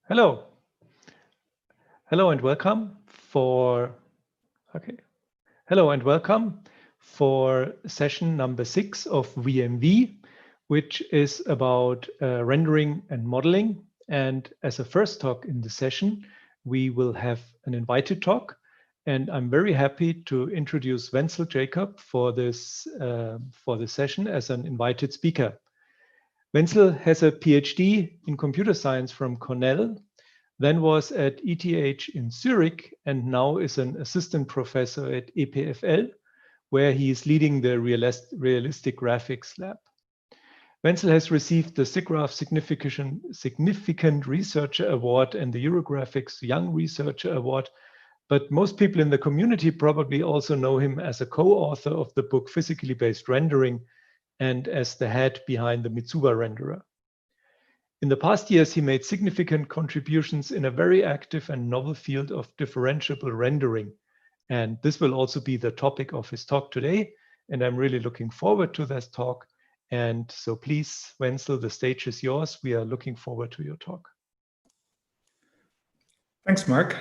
Hello. Hello and welcome for session number 6 of VMV, which is about rendering and modeling. And as a first talk in the session, we will have an invited talk. And I'm very happy to introduce Wenzel Jakob for this session as an invited speaker. Wenzel has a PhD in computer science from Cornell, then was at ETH in Zurich, and now is an assistant professor at EPFL, where he is leading the realistic graphics lab. Wenzel has received the SIGGRAPH Significant Researcher Award and the Eurographics Young Researcher Award, but most people in the community probably also know him as a co-author of the book Physically Based Rendering and as the head behind the Mitsuba renderer. In the past years, he made significant contributions in a very active and novel field of differentiable rendering. And this will also be the topic of his talk today. And I'm really looking forward to this talk. And so please, Wenzel, the stage is yours. We are looking forward to your talk. Thanks, Marc.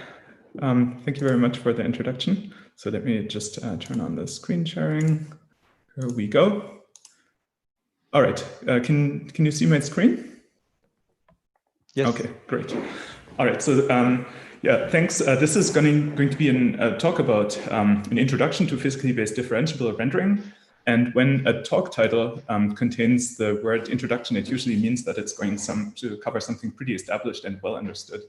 Thank you very much for the introduction. So let me just turn on the screen sharing. Here we go. All right, can you see my screen? Yes. Okay, great. All right, so yeah, thanks. This is going to be a talk about an introduction to physically based differentiable rendering. And when a talk title contains the word introduction, it usually means that it's going to cover something pretty established and well understood.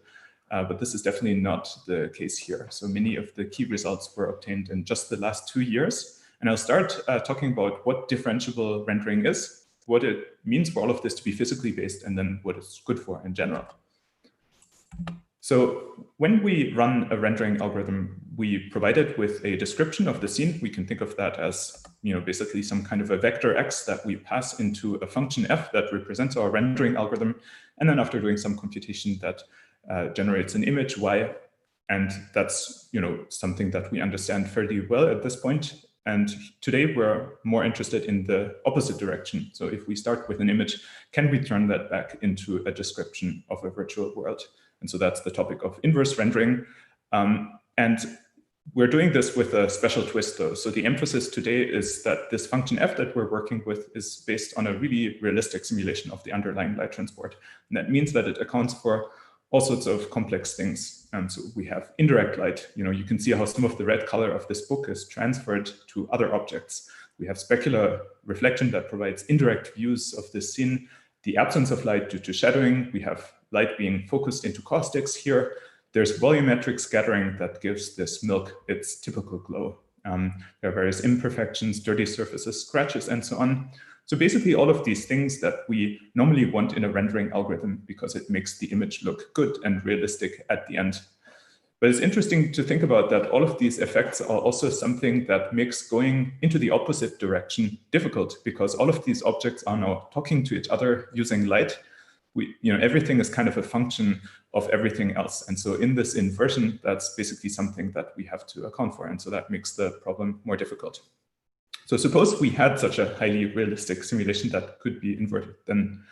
But this is definitely not the case here. So many of the key results were obtained in just the last 2 years. And I'll start talking about what differentiable rendering is, what it means for all of this to be physically based, and then what it's good for in general. So when we run a rendering algorithm, we provide it with a description of the scene. We can think of that as, basically some kind of a vector x that we pass into a function f that represents our rendering algorithm. And then after doing some computation, that generates an image y. And that's something that we understand fairly well at this point. And today we're more interested in the opposite direction. So if we start with an image, can we turn that back into a description of a virtual world? And so that's the topic of inverse rendering. And we're doing this with a special twist though. So the emphasis today is that this function f that we're working with is based on a really realistic simulation of the underlying light transport. And that means that it accounts for all sorts of complex things. So we have indirect light. You can see how some of the red color of this book is transferred to other objects. We have specular reflection that provides indirect views of this scene, the absence of light due to shadowing. We have light being focused into caustics here. There's volumetric scattering that gives this milk its typical glow. There are various imperfections, dirty surfaces, scratches, and so on. So basically all of these things that we normally want in a rendering algorithm because it makes the image look good and realistic at the end. But it's interesting to think about that all of these effects are also something that makes going into the opposite direction difficult because all of these objects are now talking to each other using light. Everything is kind of a function of everything else. And so in this inversion, that's basically something that we have to account for. And so that makes the problem more difficult. So suppose we had such a highly realistic simulation that could be inverted. Then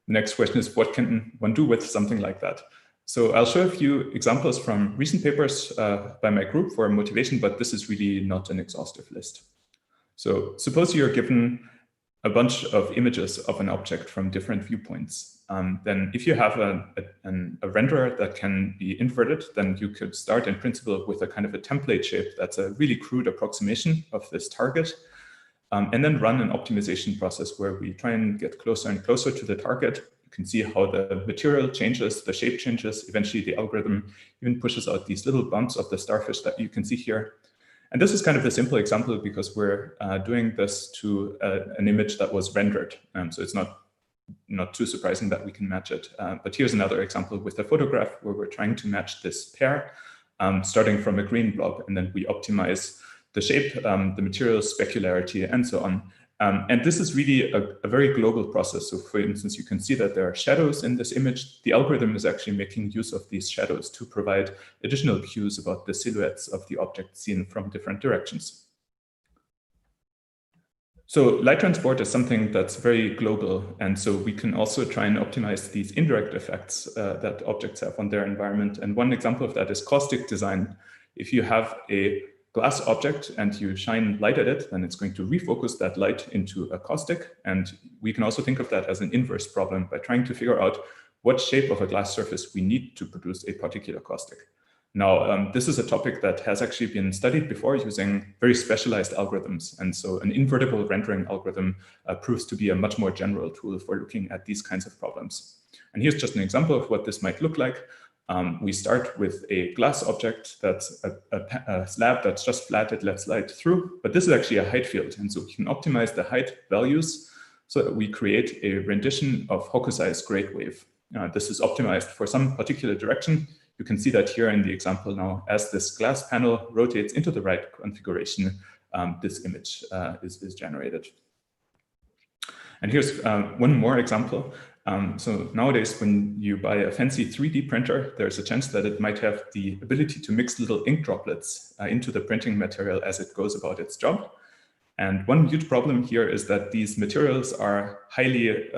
the next question is, what can one do with something like that? So I'll show a few examples from recent papers by my group for motivation, but this is really not an exhaustive list. So suppose you're given a bunch of images of an object from different viewpoints. Then if you have a renderer that can be inverted, then you could start in principle with a kind of a template shape that's a really crude approximation of this target. And then run an optimization process where we try and get closer and closer to the target. You can see how the material changes, the shape changes. Eventually, the algorithm even pushes out these little bumps of the starfish that you can see here. And this is kind of a simple example because we're doing this to an image that was rendered. So it's not too surprising that we can match it. But here's another example with a photograph where we're trying to match this pair, starting from a green blob, and then we optimize the shape, the material specularity, and so on. And this is really a very global process. So for instance, you can see that there are shadows in this image. The algorithm is actually making use of these shadows to provide additional cues about the silhouettes of the object seen from different directions. So light transport is something that's very global. And so we can also try and optimize these indirect effects that objects have on their environment. And one example of that is caustic design. If you have a glass object and you shine light at it, then it's going to refocus that light into a caustic. And we can also think of that as an inverse problem by trying to figure out what shape of a glass surface we need to produce a particular caustic. Now, this is a topic that has actually been studied before using very specialized algorithms. And so an invertible rendering algorithm proves to be a much more general tool for looking at these kinds of problems. And here's just an example of what this might look like. We start with a glass object that's a slab that's just flat, it lets light through, but this is actually a height field. And so we can optimize the height values so that we create a rendition of Hokusai's great wave. This is optimized for some particular direction. You can see that here in the example now, as this glass panel rotates into the right configuration, this image is generated. And here's one more example. So nowadays, when you buy a fancy 3D printer, there's a chance that it might have the ability to mix little ink droplets into the printing material as it goes about its job. And one huge problem here is that these materials are highly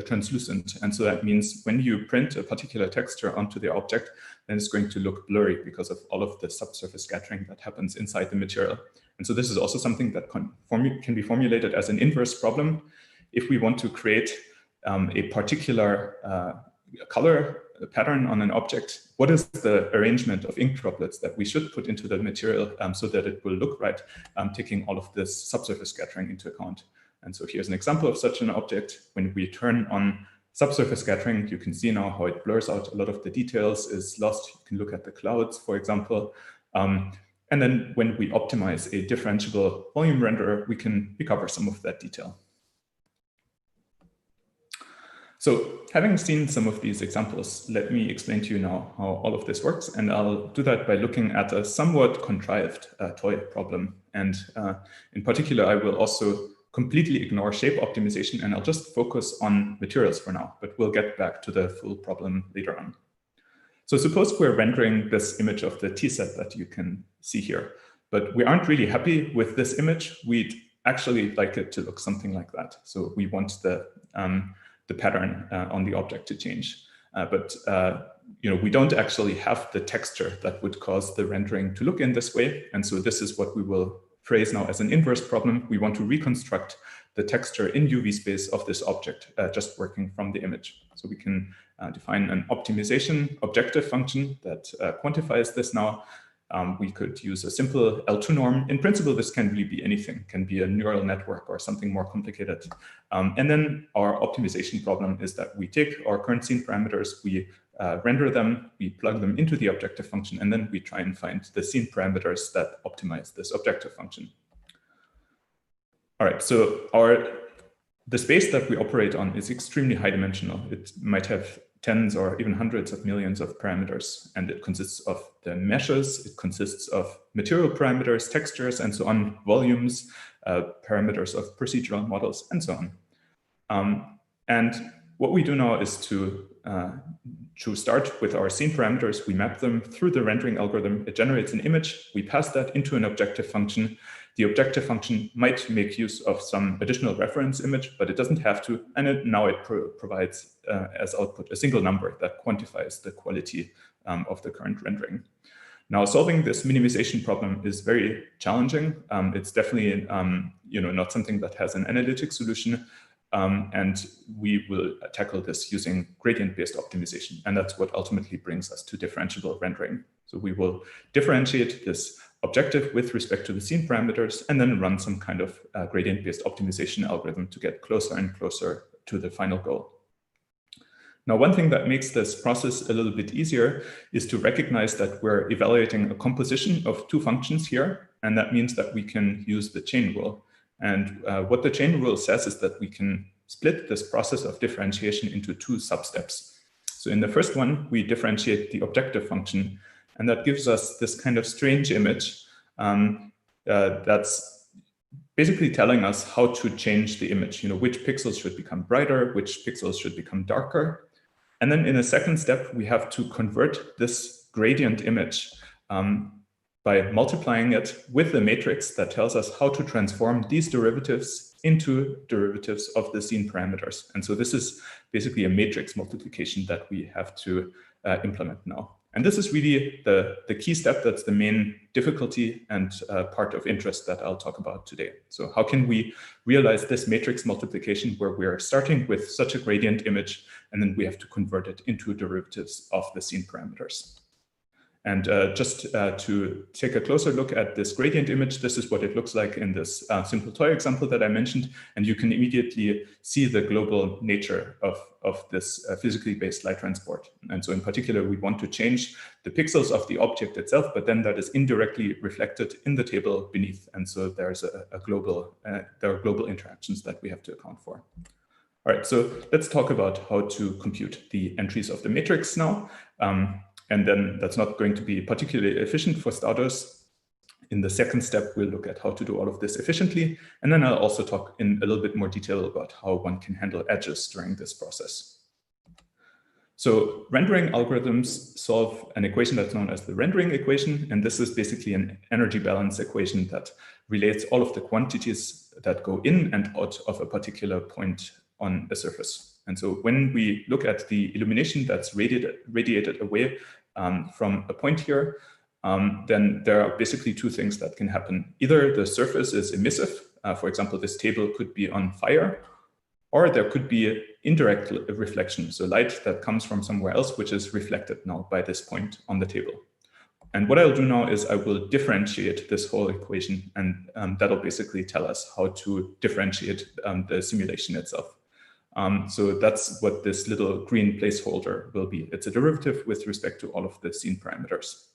translucent. And so that means when you print a particular texture onto the object, then it's going to look blurry because of all of the subsurface scattering that happens inside the material. And so this is also something that can be formulated as an inverse problem. If we want to create a particular color pattern on an object, what is the arrangement of ink droplets that we should put into the material so that it will look right, taking all of this subsurface scattering into account. And so here's an example of such an object. When we turn on subsurface scattering, you can see now how it blurs out a lot of the details, is lost. You can look at the clouds, for example. And then when we optimize a differentiable volume renderer, we can recover some of that detail. So having seen some of these examples, let me explain to you now how all of this works. And I'll do that by looking at a somewhat contrived toy problem. And in particular, I will also completely ignore shape optimization, and I'll just focus on materials for now, but we'll get back to the full problem later on. So suppose we're rendering this image of the T set that you can see here, but we aren't really happy with this image. We'd actually like it to look something like that. So we want the pattern on the object to change. But we don't actually have the texture that would cause the rendering to look in this way. And so this is what we will phrase now as an inverse problem. We want to reconstruct the texture in UV space of this object, just working from the image. So we can define an optimization objective function that quantifies this now. We could use a simple L2 norm. In principle, this can really be anything. It can be a neural network or something more complicated. And then our optimization problem is that we take our current scene parameters, we render them, we plug them into the objective function, and then we try and find the scene parameters that optimize this objective function. All right, so the space that we operate on is extremely high dimensional. It might have tens or even hundreds of millions of parameters, and it consists of the meshes, it consists of material parameters, textures, and so on, volumes, parameters of procedural models, and so on. And what we do now is to start with our scene parameters. We map them through the rendering algorithm. It generates an image. We pass that into an objective function. The objective function might make use of some additional reference image, but it doesn't have to. And now it provides as output a single number that quantifies the quality of the current rendering. Now, solving this minimization problem is very challenging. It's definitely not something that has an analytic solution. And we will tackle this using gradient-based optimization. And that's what ultimately brings us to differentiable rendering. So we will differentiate this objective with respect to the scene parameters and then run some kind of gradient-based optimization algorithm to get closer and closer to the final goal. Now, one thing that makes this process a little bit easier is to recognize that we're evaluating a composition of two functions here. And that means that we can use the chain rule. And what the chain rule says is that we can split this process of differentiation into two substeps. So in the first one, we differentiate the objective function, and that gives us this kind of strange image that's basically telling us how to change the image, which pixels should become brighter, which pixels should become darker. And then in a second step, we have to convert this gradient image by multiplying it with the matrix that tells us how to transform these derivatives into derivatives of the scene parameters. And so this is basically a matrix multiplication that we have to implement now. And this is really the key step. That's the main difficulty and part of interest that I'll talk about today. So how can we realize this matrix multiplication where we're starting with such a gradient image, and then we have to convert it into derivatives of the scene parameters? And just to take a closer look at this gradient image, this is what it looks like in this simple toy example that I mentioned. And you can immediately see the global nature of this physically based light transport. And so in particular, we want to change the pixels of the object itself, but then that is indirectly reflected in the table beneath. And so there's there are global interactions that we have to account for. All right, so let's talk about how to compute the entries of the matrix now. And then that's not going to be particularly efficient for starters. In the second step, we'll look at how to do all of this efficiently. And then I'll also talk in a little bit more detail about how one can handle edges during this process. So rendering algorithms solve an equation that's known as the rendering equation. And this is basically an energy balance equation that relates all of the quantities that go in and out of a particular point on a surface. And so when we look at the illumination that's radiated away from a point here, then there are basically two things that can happen. Either the surface is emissive, for example, this table could be on fire, or there could be indirect reflection, so light that comes from somewhere else, which is reflected now by this point on the table. And what I'll do now is I will differentiate this whole equation, and that'll basically tell us how to differentiate the simulation itself. So that's what this little green placeholder will be. It's a derivative with respect to all of the scene parameters.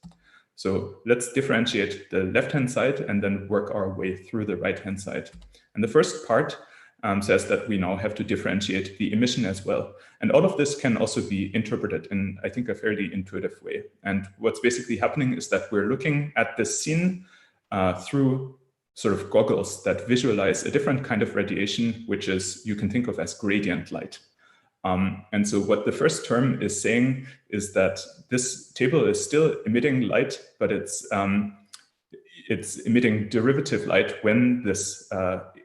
So let's differentiate the left-hand side and then work our way through the right-hand side. And the first part says that we now have to differentiate the emission as well. And all of this can also be interpreted in, I think, a fairly intuitive way. And what's basically happening is that we're looking at the scene through sort of goggles that visualize a different kind of radiation, which is, you can think of as gradient light. And so what the first term is saying is that this table is still emitting light, but it's emitting derivative light when this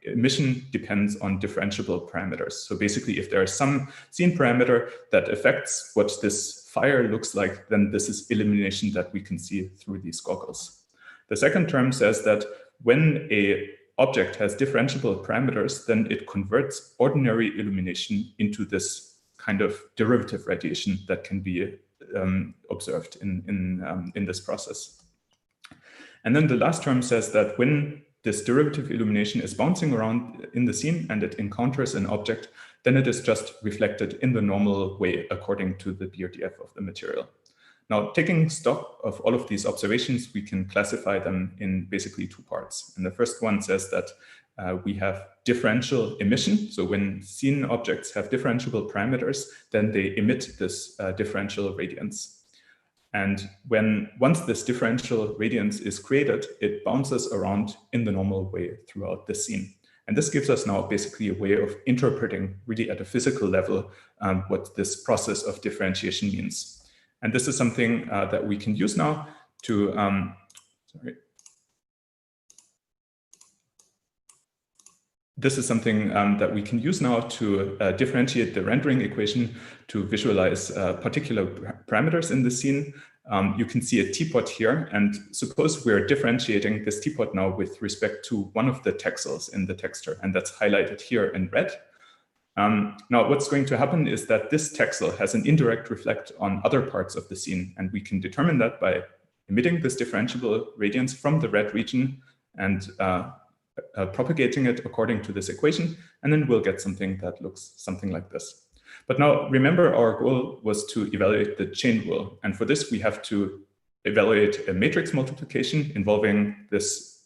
emission depends on differentiable parameters. So basically, if there is some scene parameter that affects what this fire looks like, then this is illumination that we can see through these goggles. The second term says that when an object has differentiable parameters, then it converts ordinary illumination into this kind of derivative radiation that can be observed in this process. And then the last term says that when this derivative illumination is bouncing around in the scene and it encounters an object, then it is just reflected in the normal way according to the BRDF of the material. Now, taking stock of all of these observations, we can classify them in basically two parts. And the first one says that we have differential emission. So when scene objects have differentiable parameters, then they emit this differential radiance. And once this differential radiance is created, it bounces around in the normal way throughout the scene. And this gives us now basically a way of interpreting really at a physical level what this process of differentiation means. And this is something that we can use now to, This is something that we can use now to differentiate the rendering equation to visualize particular parameters in the scene. You can see a teapot here, and suppose we're differentiating this teapot now with respect to one of the texels in the texture, and that's highlighted here in red. Now, what's going to happen is that this texel has an indirect reflect on other parts of the scene, and we can determine that by emitting this differentiable radiance from the red region and propagating it according to this equation, and then we'll get something that looks something like this. But now, remember, our goal was to evaluate the chain rule, and for this, we have to evaluate a matrix multiplication involving this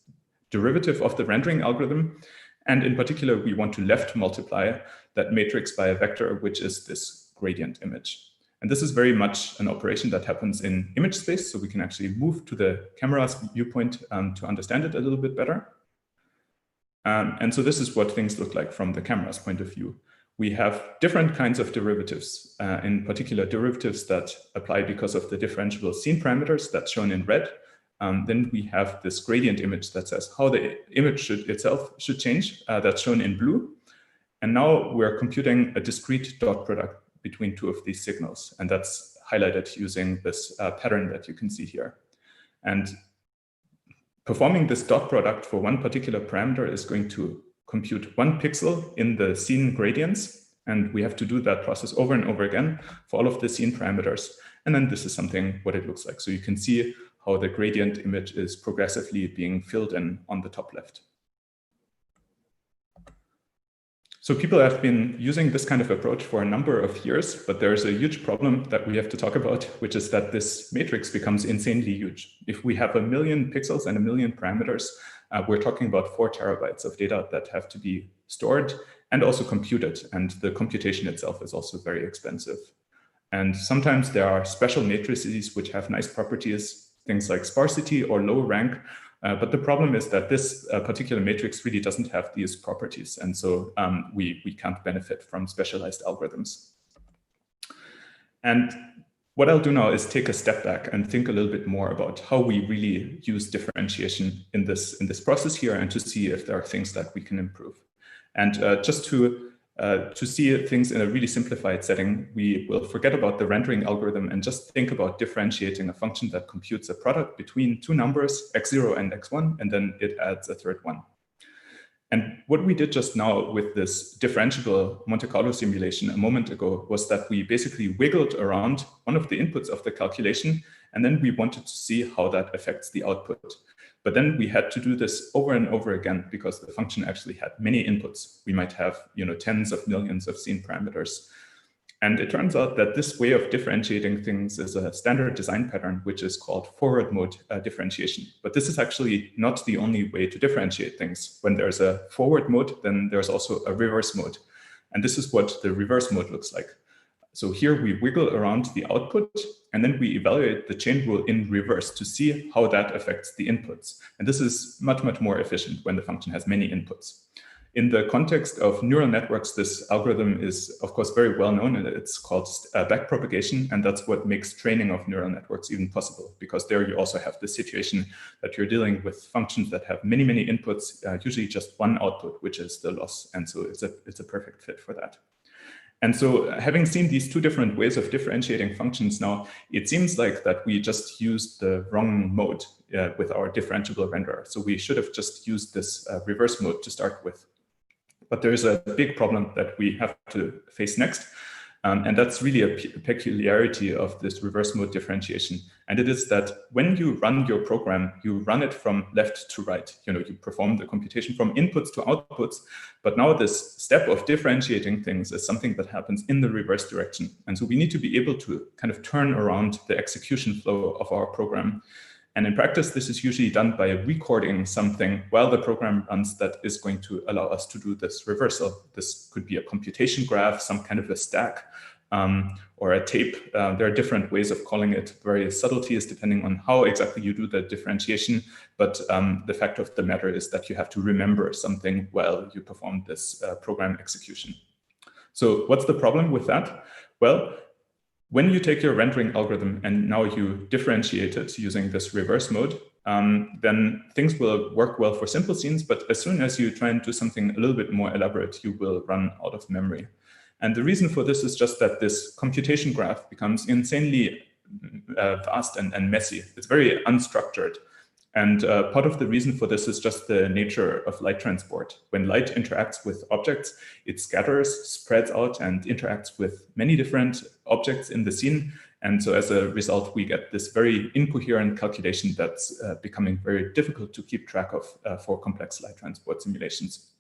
derivative of the rendering algorithm. And in particular, we want to left multiply that matrix by a vector, which is this gradient image. And this is very much an operation that happens in image space, so we can actually move to the camera's viewpoint to understand it a little bit better. And so this is what things look like from the camera's point of view. We have different kinds of derivatives, in particular derivatives that apply because of the differentiable scene parameters that's shown in red. then we have this gradient image that says how the image itself should change. That's shown in blue. And now we're computing a discrete dot product between two of these signals. And that's highlighted using this pattern that you can see here. And performing this dot product for one particular parameter is going to compute 1 pixel in the scene gradients. And we have to do that process over and over again for all of the scene parameters. And then this is what it looks like. So you can see how the gradient image is progressively being filled in on the top left. So people have been using this kind of approach for a number of years, but there's a huge problem that we have to talk about, which is that this matrix becomes insanely huge. If we have 1 million pixels and 1 million parameters, we're talking about 4 terabytes of data that have to be stored and also computed. And the computation itself is also very expensive. And sometimes there are special matrices which have nice properties, things like sparsity or low rank. But the problem is that this particular matrix really doesn't have these properties. And so we can't benefit from specialized algorithms. And what I'll do now is take a step back and think a little bit more about how we really use differentiation in this process here, and to see if there are things that we can improve. And just to see things in a really simplified setting, we will forget about the rendering algorithm and just think about differentiating a function that computes a product between two numbers, x0 and x1, and then it adds a third one. And what we did just now with this differentiable Monte Carlo simulation a moment ago was that we basically wiggled around one of the inputs of the calculation, and then we wanted to see how that affects the output. But then we had to do this over and over again because the function actually had many inputs. We might have, tens of millions of scene parameters. And it turns out that this way of differentiating things is a standard design pattern, which is called forward mode differentiation. But this is actually not the only way to differentiate things. When there's a forward mode, then there's also a reverse mode. And this is what the reverse mode looks like. So here we wiggle around the output, and then we evaluate the chain rule in reverse to see how that affects the inputs. And this is much, much more efficient when the function has many inputs. In the context of neural networks, this algorithm is, of course, very well known, and it's called backpropagation. And that's what makes training of neural networks even possible, because there you also have the situation that you're dealing with functions that have many, many inputs, usually just one output, which is the loss. And so it's a perfect fit for that. And so having seen these two different ways of differentiating functions now, it seems like that we just used the wrong mode with our differentiable renderer. So we should have just used this reverse mode to start with. But there's a big problem that we have to face next. And that's really a peculiarity of this reverse mode differentiation. And it is that when you run your program, you run it from left to right. You perform the computation from inputs to outputs. But now this step of differentiating things is something that happens in the reverse direction. And so we need to be able to kind of turn around the execution flow of our program. And in practice, this is usually done by recording something while the program runs that is going to allow us to do this reversal. This could be a computation graph, some kind of a stack, or a tape. There are different ways of calling it, various subtleties depending on how exactly you do the differentiation. But the fact of the matter is that you have to remember something while you perform this program execution. So what's the problem with that? Well, when you take your rendering algorithm and now you differentiate it using this reverse mode, then things will work well for simple scenes. But as soon as you try and do something a little bit more elaborate, you will run out of memory. And the reason for this is just that this computation graph becomes insanely vast and messy. It's very unstructured. And part of the reason for this is just the nature of light transport. When light interacts with objects, it scatters, spreads out, and interacts with many different objects in the scene. And so as a result, we get this very incoherent calculation that's becoming very difficult to keep track of for complex light transport simulations.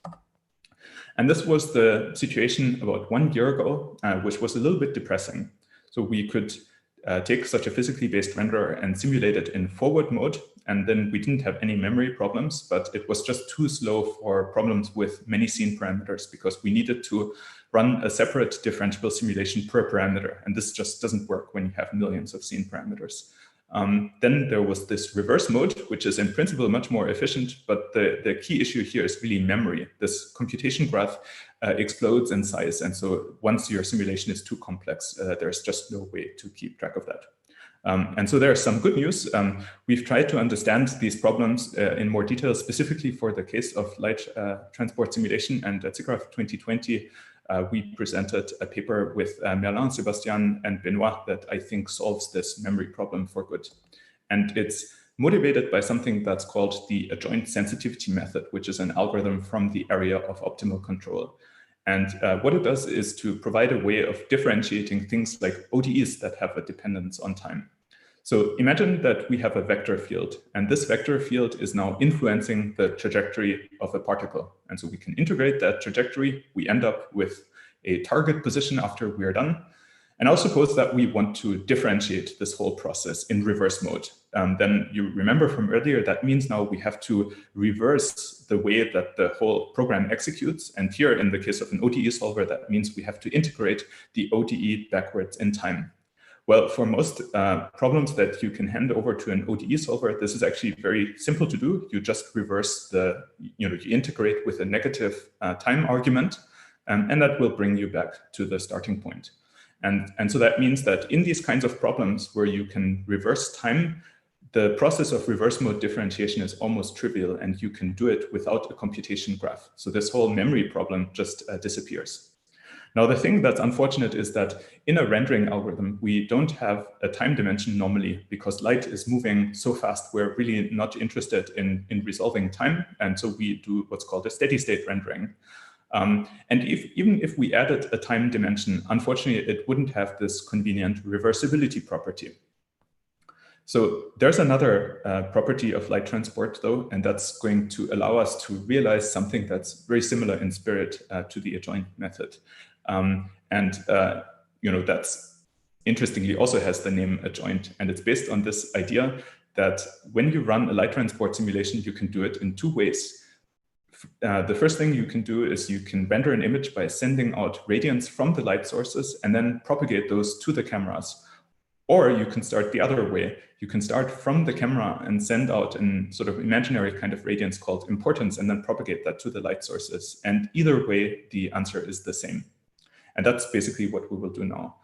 And this was the situation about 1 year ago, which was a little bit depressing. So we could take such a physically based renderer and simulate it in forward mode. And then we didn't have any memory problems, but it was just too slow for problems with many scene parameters because we needed to run a separate differentiable simulation per parameter. And this just doesn't work when you have millions of scene parameters. Then there was this reverse mode, which is in principle much more efficient, but the key issue here is really memory. This computation graph explodes in size, and so once your simulation is too complex, there's just no way to keep track of that. And so there's some good news. We've tried to understand these problems in more detail, specifically for the case of light transport simulation. And at SIGGRAPH 2020, we presented a paper with Merlin, Sebastian, and Benoit that I think solves this memory problem for good. And it's motivated by something that's called the adjoint sensitivity method, which is an algorithm from the area of optimal control. And what it does is to provide a way of differentiating things like ODEs that have a dependence on time. So imagine that we have a vector field, and this vector field is now influencing the trajectory of a particle. And so we can integrate that trajectory. We end up with a target position after we're done. And I'll suppose that we want to differentiate this whole process in reverse mode. Then you remember from earlier, that means now we have to reverse the way that the whole program executes. And here, in the case of an ODE solver, that means we have to integrate the ODE backwards in time. Well, for most problems that you can hand over to an ODE solver, this is actually very simple to do. You just reverse you integrate with a negative time argument, and that will bring you back to the starting point. And so that means that in these kinds of problems where you can reverse time, the process of reverse mode differentiation is almost trivial, and you can do it without a computation graph. So this whole memory problem just disappears. Now, the thing that's unfortunate is that in a rendering algorithm, we don't have a time dimension normally, because light is moving so fast, we're really not interested in resolving time. And so we do what's called a steady state rendering. And even if we added a time dimension, unfortunately, it wouldn't have this convenient reversibility property. So there's another property of light transport, though, and that's going to allow us to realize something that's very similar in spirit to the adjoint method. That's interestingly also has the name adjoint, and it's based on this idea that when you run a light transport simulation, you can do it in two ways. The first thing you can do is you can render an image by sending out radiance from the light sources and then propagate those to the cameras. Or you can start the other way. You can start from the camera and send out an sort of imaginary kind of radiance called importance and then propagate that to the light sources. And either way, the answer is the same. And that's basically what we will do now.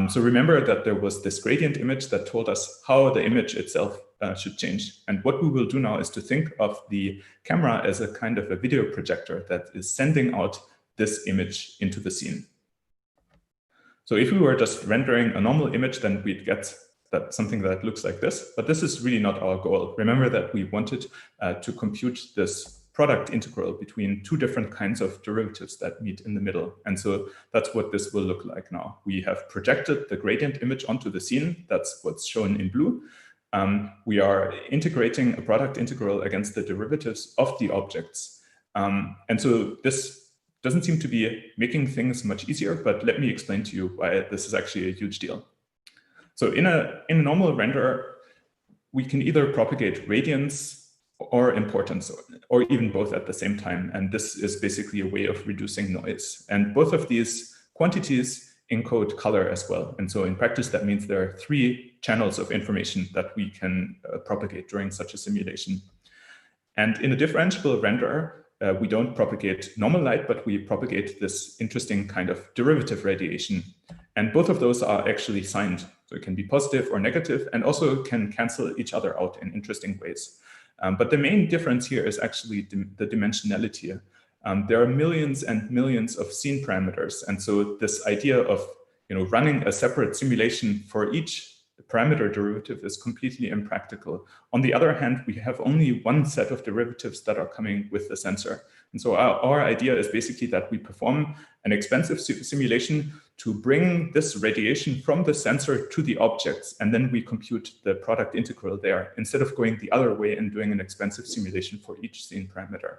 So remember that there was this gradient image that told us how the image itself should change. And what we will do now is to think of the camera as a kind of a video projector that is sending out this image into the scene. So if we were just rendering a normal image, then we'd get something that looks like this. But this is really not our goal. Remember that we wanted to compute this product integral between two different kinds of derivatives that meet in the middle. And so that's what this will look like now. We have projected the gradient image onto the scene. That's what's shown in blue. We are integrating a product integral against the derivatives of the objects. And so this doesn't seem to be making things much easier, but let me explain to you why this is actually a huge deal. So in a normal renderer, we can either propagate radiance or importance, or even both at the same time. And this is basically a way of reducing noise. And both of these quantities encode color as well. And so in practice, that means there are 3 channels of information that we can propagate during such a simulation. And in a differentiable renderer, we don't propagate normal light, but we propagate this interesting kind of derivative radiation. And both of those are actually signed. So it can be positive or negative, and also can cancel each other out in interesting ways. But the main difference here is actually the dimensionality. There are millions and millions of scene parameters. And so this idea of running a separate simulation for each parameter derivative is completely impractical. On the other hand, we have only one set of derivatives that are coming with the sensor. And so our idea is basically that we perform an expensive simulation to bring this radiation from the sensor to the objects, and then we compute the product integral there, instead of going the other way and doing an expensive simulation for each scene parameter.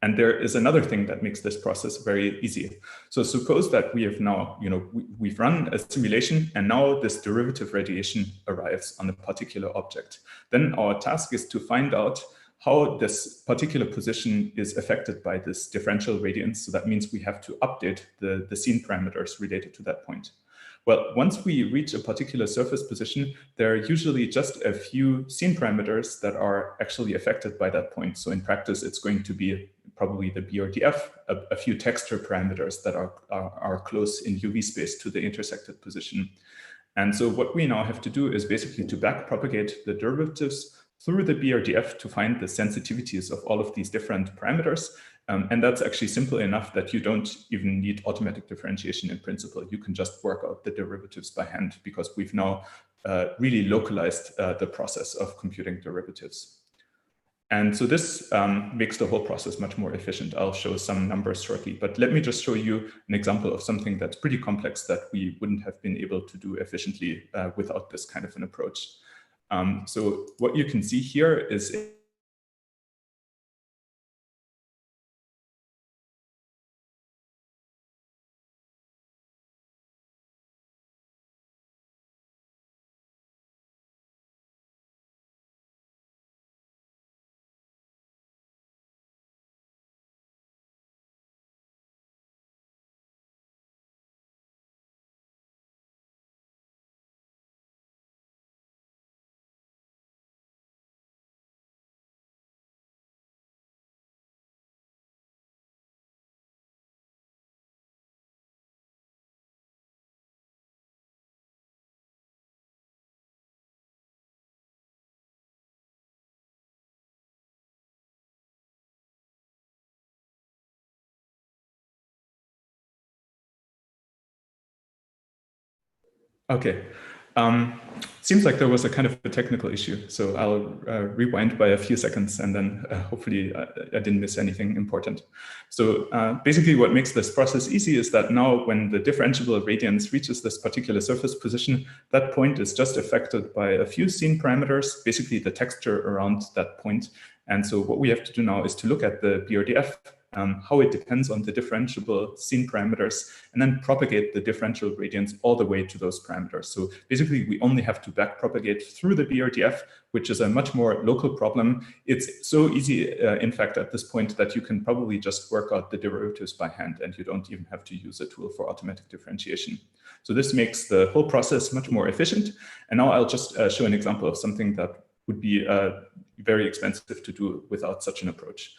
And there is another thing that makes this process very easy. So suppose that we have now, we've run a simulation, and now this derivative radiation arrives on a particular object. Then our task is to find out how this particular position is affected by this differential radiance. So that means we have to update the scene parameters related to that point. Well, once we reach a particular surface position, there are usually just a few scene parameters that are actually affected by that point. So in practice, it's going to be probably the BRDF, a few texture parameters that are close in UV space to the intersected position. And so what we now have to do is basically to backpropagate the derivatives through the BRDF to find the sensitivities of all of these different parameters. And that's actually simple enough that you don't even need automatic differentiation in principle. You can just work out the derivatives by hand because we've now really localized the process of computing derivatives. And so this makes the whole process much more efficient. I'll show some numbers shortly, but let me just show you an example of something that's pretty complex that we wouldn't have been able to do efficiently without this kind of an approach. So what you can see here is okay. Seems like there was a kind of a technical issue, so I'll rewind by a few seconds and then hopefully I didn't miss anything important. So basically what makes this process easy is that now when the differentiable radiance reaches this particular surface position, that point is just affected by a few scene parameters, basically the texture around that point. And so what we have to do now is to look at the BRDF, how it depends on the differentiable scene parameters, and then propagate the differential radiance all the way to those parameters. So basically, we only have to backpropagate through the BRDF, which is a much more local problem. It's so easy, in fact, at this point that you can probably just work out the derivatives by hand, and you don't even have to use a tool for automatic differentiation. So this makes the whole process much more efficient. And now I'll just show an example of something that would be very expensive to do without such an approach.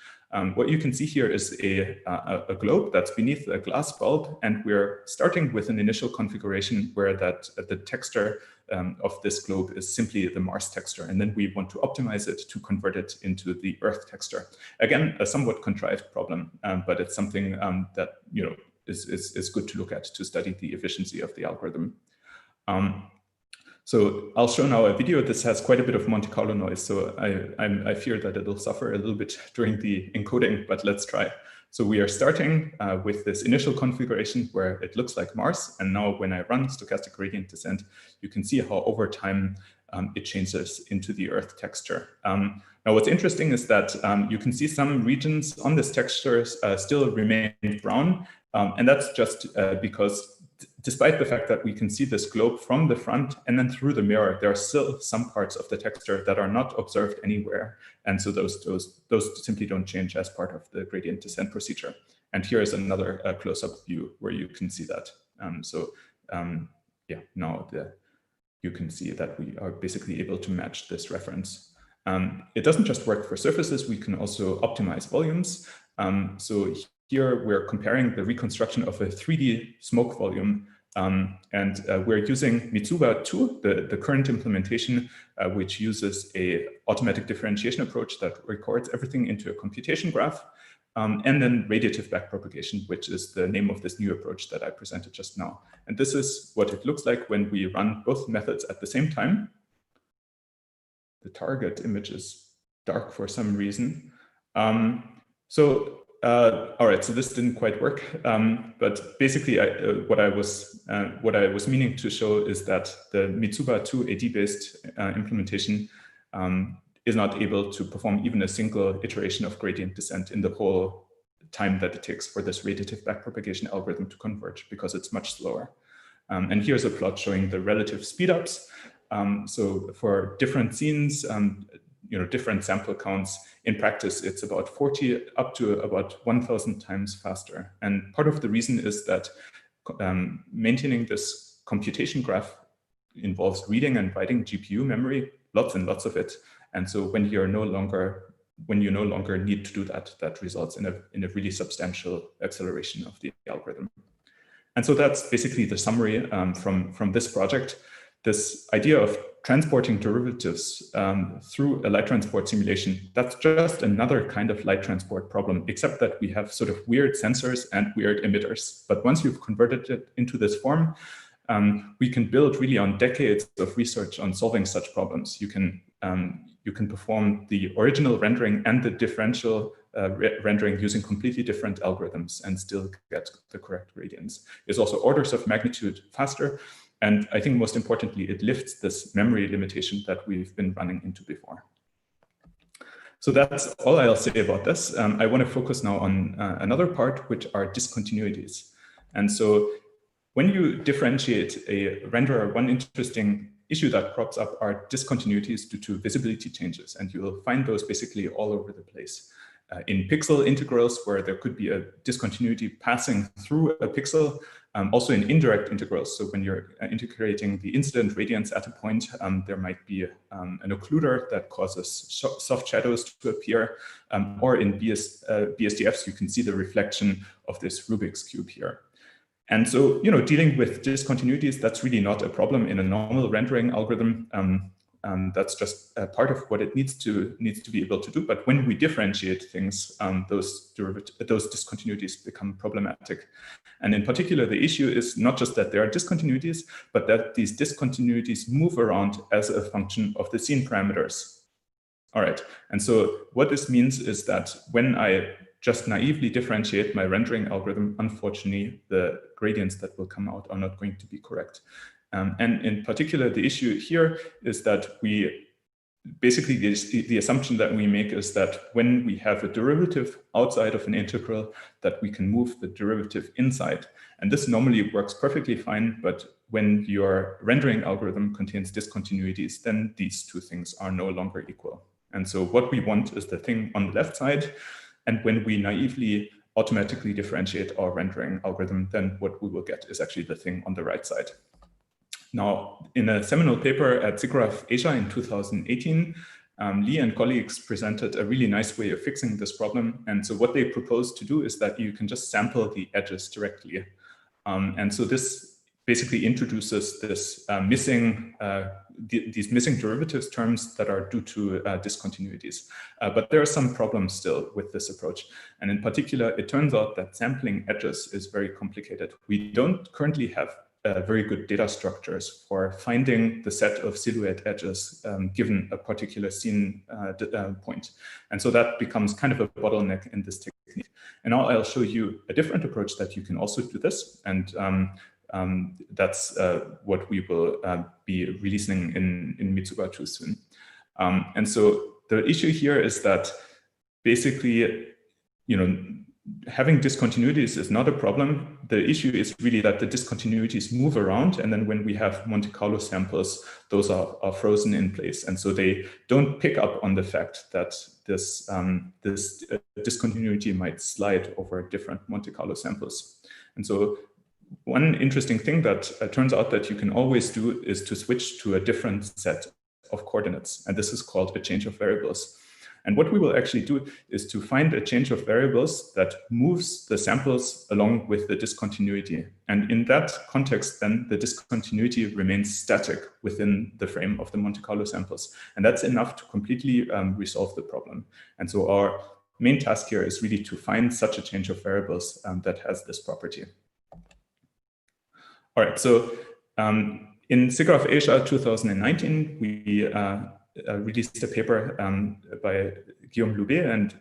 What you can see here is a globe that's beneath a glass bulb, and we're starting with an initial configuration where the texture of this globe is simply the Mars texture, and then we want to optimize it to convert it into the Earth texture. Again, a somewhat contrived problem, but it's something that is good to look at to study the efficiency of the algorithm. So I'll show now a video. This has quite a bit of Monte Carlo noise, so I fear that it'll suffer a little bit during the encoding, but let's try. So we are starting with this initial configuration where it looks like Mars. And now when I run stochastic gradient descent, you can see how over time it changes into the Earth texture. Now what's interesting is that you can see some regions on this texture still remain brown. And that's just because despite the fact that we can see this globe from the front and then through the mirror, there are still some parts of the texture that are not observed anywhere. And so those simply don't change as part of the gradient descent procedure. And here is another close-up view where you can see that. Yeah, now you can see that we are basically able to match this reference. It doesn't just work for surfaces, we can also optimize volumes. So here we're comparing the reconstruction of a 3D smoke volume, and we're using Mitsuba 2, the current implementation, which uses a automatic differentiation approach that records everything into a computation graph, and then radiative backpropagation, which is the name of this new approach that I presented just now. And this is what it looks like when we run both methods at the same time. The target image is dark for some reason. All right, so this didn't quite work, but basically what I was meaning to show is that the Mitsuba 2 AD-based implementation is not able to perform even a single iteration of gradient descent in the whole time that it takes for this radiative backpropagation algorithm to converge, because it's much slower. And here's a plot showing the relative speedups. So for different scenes, different sample counts, in practice, it's about 40 up to about 1,000 times faster. And part of the reason is that maintaining this computation graph involves reading and writing GPU memory, lots and lots of it. And so when you no longer need to do that, that results in a really substantial acceleration of the algorithm. And so that's basically the summary from this project. this idea of transporting derivatives through a light transport simulation, that's just another kind of light transport problem, except that we have sort of weird sensors and weird emitters. But once you've converted it into this form, we can build really on decades of research on solving such problems. You can perform the original rendering and the differential rendering using completely different algorithms and still get the correct gradients. It's also orders of magnitude faster. And I think most importantly, it lifts this memory limitation that we've been running into before. So that's all I'll say about this. I want to focus now on another part, which are discontinuities. And so when you differentiate a renderer, one interesting issue that crops up are discontinuities due to visibility changes. And you will find those basically all over the place. In pixel integrals, where there could be a discontinuity passing through a pixel, also in indirect integrals. So when you're integrating the incident radiance at a point, there might be an occluder that causes soft shadows to appear, or in BSDFs, you can see the reflection of this Rubik's cube here. And so, dealing with discontinuities, that's really not a problem in a normal rendering algorithm. That's just a part of what it needs to be able to do. But when we differentiate things, those discontinuities become problematic. And in particular, the issue is not just that there are discontinuities, but that these discontinuities move around as a function of the scene parameters. All right. And so what this means is that when I just naively differentiate my rendering algorithm, unfortunately, the gradients that will come out are not going to be correct. And in particular, the issue here is that we basically, the assumption that we make is that when we have a derivative outside of an integral, that we can move the derivative inside. And this normally works perfectly fine, but when your rendering algorithm contains discontinuities, then these two things are no longer equal. And so what we want is the thing on the left side. And when we naively automatically differentiate our rendering algorithm, then what we will get is actually the thing on the right side. Now, in a seminal paper at SIGGRAPH Asia in 2018, Lee and colleagues presented a really nice way of fixing this problem. And so what they proposed to do is that you can just sample the edges directly. And so this basically introduces this these missing derivatives terms that are due to discontinuities. But there are some problems still with this approach. And in particular, it turns out that sampling edges is very complicated. We don't currently have very good data structures for finding the set of silhouette edges given a particular scene point. And so that becomes kind of a bottleneck in this technique. And now I'll show you a different approach that you can also do this. And that's what we will be releasing in Mitsuba 2 soon. And so the issue here is that basically, having discontinuities is not a problem. The issue is really that the discontinuities move around. And then when we have Monte Carlo samples, those are frozen in place. And so they don't pick up on the fact that this discontinuity might slide over different Monte Carlo samples. And so one interesting thing that turns out that you can always do is to switch to a different set of coordinates. And this is called a change of variables. And what we will actually do is to find a change of variables that moves the samples along with the discontinuity. And in that context, then the discontinuity remains static within the frame of the Monte Carlo samples. And that's enough to completely resolve the problem. And so our main task here is really to find such a change of variables that has this property. All right, so in SIGGRAPH Asia 2019, we released a paper by Guillaume Loubet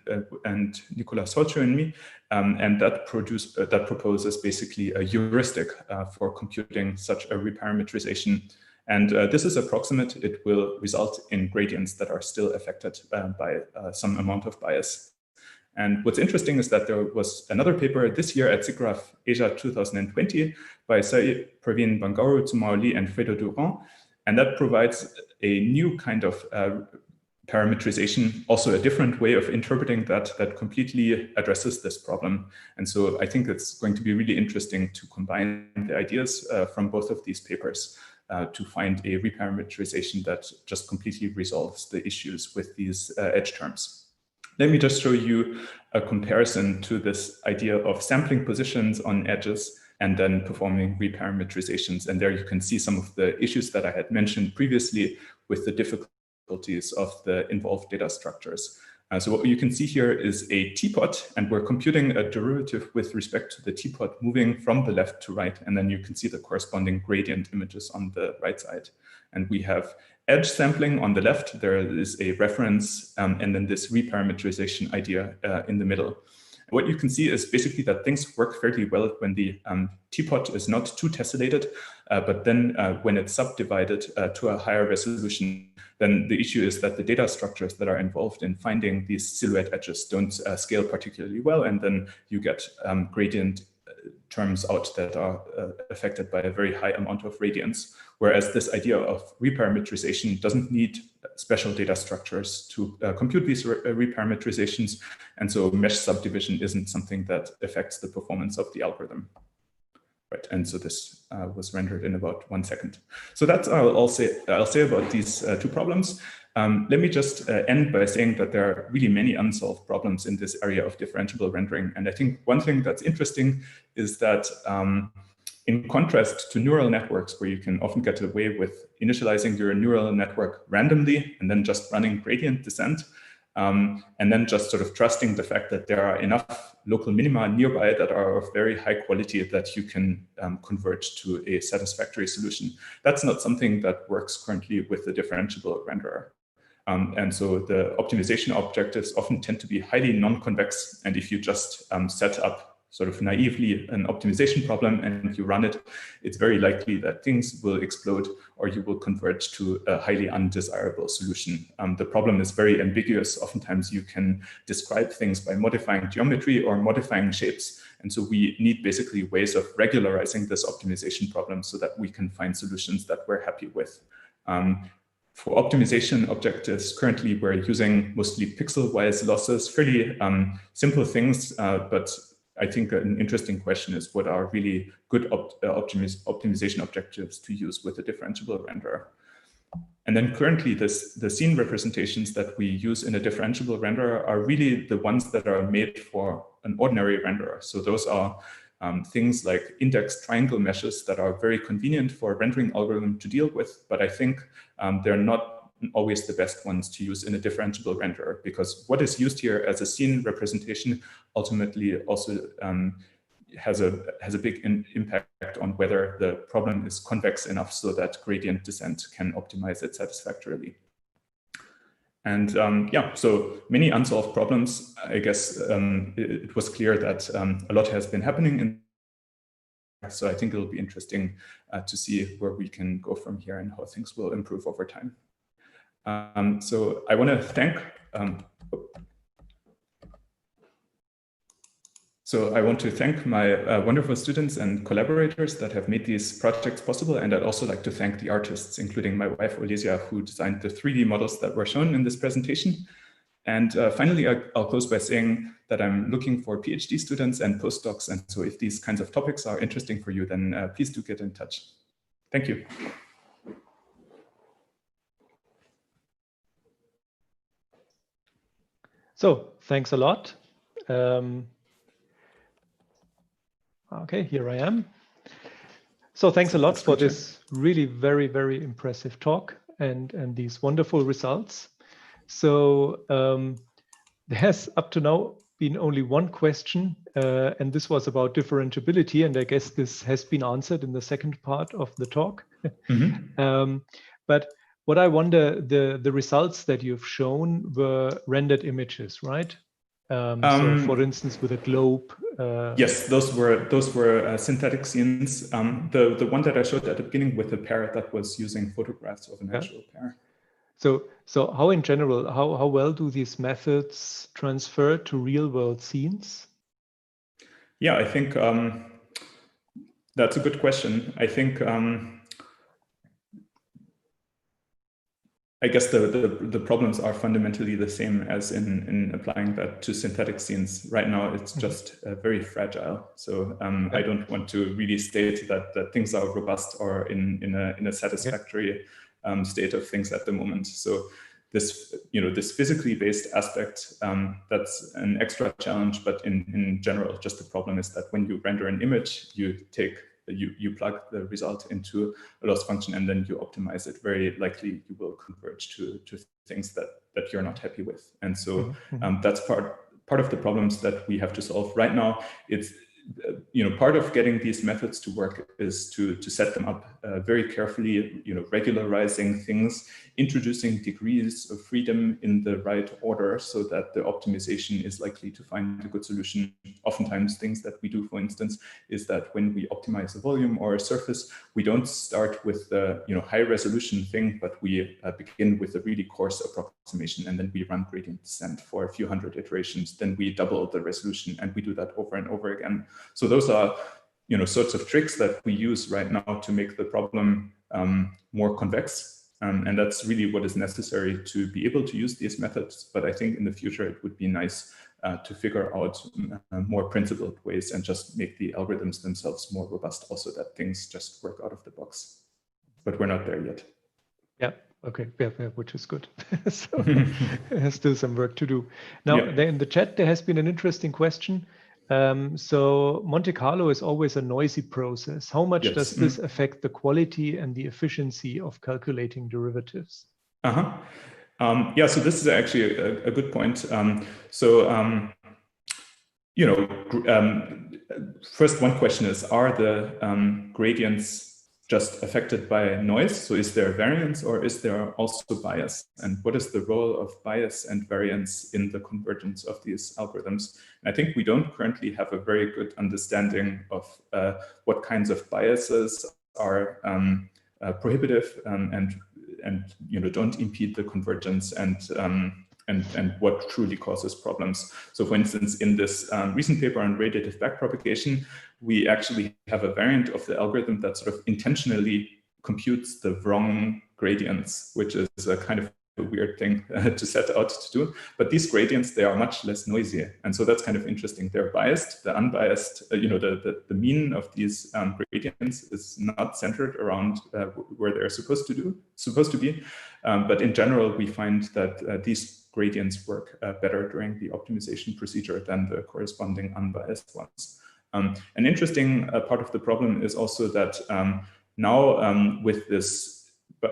and Nicolas Solcho and me, and that proposes basically a heuristic for computing such a reparametrization. And this is approximate. It will result in gradients that are still affected by some amount of bias. And what's interesting is that there was another paper this year at SIGGRAPH Asia 2020 by Saïd Praveen Bangaru, Tsumaoli, and Fredo Durand. And that provides a new kind of parametrization, also a different way of interpreting that completely addresses this problem. And so I think it's going to be really interesting to combine the ideas from both of these papers to find a reparametrization that just completely resolves the issues with these edge terms. Let me just show you a comparison to this idea of sampling positions on edges and then performing reparameterizations. And there you can see some of the issues that I had mentioned previously with the difficulties of the involved data structures. So what you can see here is a teapot, and we're computing a derivative with respect to the teapot moving from the left to right. And then you can see the corresponding gradient images on the right side. And we have edge sampling on the left. There is a reference, and then this reparameterization idea in the middle. What you can see is basically that things work fairly well when the teapot is not too tessellated, but then when it's subdivided to a higher resolution, then the issue is that the data structures that are involved in finding these silhouette edges don't scale particularly well, and then you get gradient terms out that are affected by a very high amount of radiance. Whereas this idea of reparameterization doesn't need special data structures to compute these reparameterizations. And so mesh subdivision isn't something that affects the performance of the algorithm. Right, and so this was rendered in about 1 second. So that's all I'll say about these two problems. Let me just end by saying that there are really many unsolved problems in this area of differentiable rendering. And I think one thing that's interesting is that in contrast to neural networks, where you can often get away with initializing your neural network randomly and then just running gradient descent, and then just sort of trusting the fact that there are enough local minima nearby that are of very high quality that you can converge to a satisfactory solution. That's not something that works currently with the differentiable renderer. And so the optimization objectives often tend to be highly non-convex. And if you just set up sort of naively an optimization problem and you run it, it's very likely that things will explode or you will converge to a highly undesirable solution. The problem is very ambiguous. Oftentimes you can describe things by modifying geometry or modifying shapes. And so we need basically ways of regularizing this optimization problem so that we can find solutions that we're happy with. For optimization objectives, currently we're using mostly pixel-wise losses, fairly simple things, but I think an interesting question is what are really good optimization objectives to use with a differentiable renderer. And then currently the scene representations that we use in a differentiable renderer are really the ones that are made for an ordinary renderer. So those are things like index triangle meshes that are very convenient for a rendering algorithm to deal with, but I think they're not always the best ones to use in a differentiable renderer, because what is used here as a scene representation ultimately also has a big impact on whether the problem is convex enough so that gradient descent can optimize it satisfactorily. And yeah, so many unsolved problems. I guess it was clear that a lot has been happening. So I think it'll be interesting to see where we can go from here and how things will improve over time. So I want to thank my wonderful students and collaborators that have made these projects possible. And I'd also like to thank the artists, including my wife, Olesia, who designed the 3D models that were shown in this presentation. And finally, I'll close by saying that I'm looking for PhD students and postdocs. And so if these kinds of topics are interesting for you, then please do get in touch. Thank you. So thanks a lot. Okay, here I am. So thanks a lot for this really very, very impressive talk and these wonderful results. So there has up to now been only one question, and this was about differentiability. And I guess this has been answered in the second part of the talk. Mm-hmm. But what I wonder, the results that you've shown were rendered images, right? So for instance, with a globe. Yes, those were synthetic scenes. The one that I showed at the beginning with the pair, that was using photographs of an actual pair. So how in general, how well do these methods transfer to real world scenes? Yeah, I think that's a good question. I think I guess the problems are fundamentally the same as in applying that to synthetic scenes. Right now, it's just very fragile. So I don't want to really state that things are robust or in a satisfactory state of things at the moment. So this, this physically based aspect, that's an extra challenge. But in general, just the problem is that when you render an image, you plug the result into a loss function and then you optimize it. Very likely you will converge to things that you're not happy with. And so that's part of the problems that we have to solve right now. It's part of getting these methods to work is to set them up very carefully, regularizing things, introducing degrees of freedom in the right order so that the optimization is likely to find a good solution. Oftentimes things that we do, for instance, is that when we optimize a volume or a surface, we don't start with the high resolution thing, but we begin with a really coarse approximation, and then we run gradient descent for a few hundred iterations. Then we double the resolution, and we do that over and over again. So those are, sorts of tricks that we use right now to make the problem more convex. And that's really what is necessary to be able to use these methods. But I think in the future, it would be nice to figure out more principled ways and just make the algorithms themselves more robust, also that things just work out of the box. But we're not there yet. Yeah. Okay. Yeah, which is good. So there's still some work to do. Now, in the chat, there has been an interesting question. So Monte Carlo is always a noisy process. How much does this affect the quality and the efficiency of calculating derivatives? Yeah, so this is actually a good point. First one question is, are the gradients just affected by noise? So is there variance or is there also bias? And what is the role of bias and variance in the convergence of these algorithms? And I think we don't currently have a very good understanding of what kinds of biases are prohibitive and don't impede the convergence and what truly causes problems. So for instance, in this recent paper on radiative backpropagation, we actually have a variant of the algorithm that sort of intentionally computes the wrong gradients, which is a kind of a weird thing to set out to do. But these gradients, they are much less noisy. And so that's kind of interesting. They're biased. The unbiased, the mean of these gradients is not centered around where they're supposed to be. But in general, we find that these gradients work better during the optimization procedure than the corresponding unbiased ones. An interesting part of the problem is also that now with this,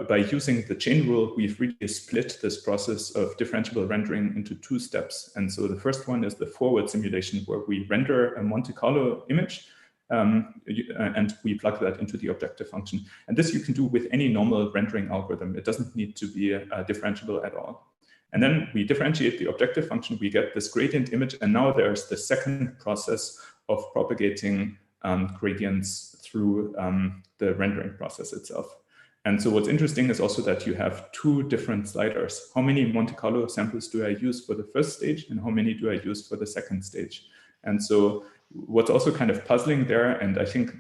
by using the chain rule, we've really split this process of differentiable rendering into two steps. And so the first one is the forward simulation, where we render a Monte Carlo image and we plug that into the objective function. And this you can do with any normal rendering algorithm. It doesn't need to be differentiable at all. And then we differentiate the objective function, we get this gradient image, and now there's the second process of propagating gradients through the rendering process itself. And so what's interesting is also that you have two different sliders. How many Monte Carlo samples do I use for the first stage, and how many do I use for the second stage? And so what's also kind of puzzling there, and I think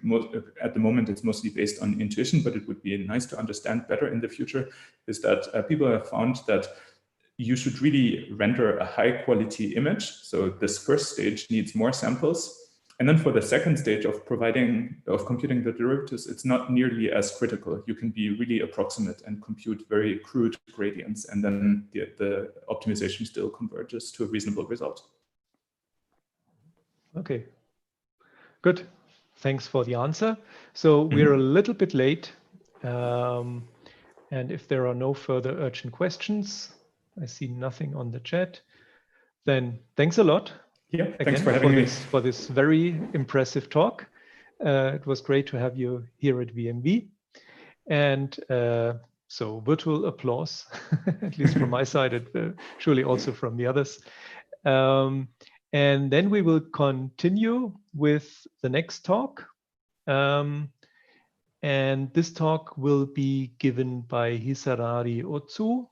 at the moment it's mostly based on intuition, but it would be nice to understand better in the future, is that people have found that you should really render a high quality image. So this first stage needs more samples. And then for the second stage of computing the derivatives, it's not nearly as critical. You can be really approximate and compute very crude gradients, and then the optimization still converges to a reasonable result. Okay, good. Thanks for the answer. So we're a little bit late. And if there are no further urgent questions, I see nothing on the chat, then thanks a lot. Yeah, thanks for having me. For this very impressive talk. It was great to have you here at VMV. And so virtual applause, at least from my side, and surely also from the others. And then we will continue with the next talk. And this talk will be given by Hisanari Otsu.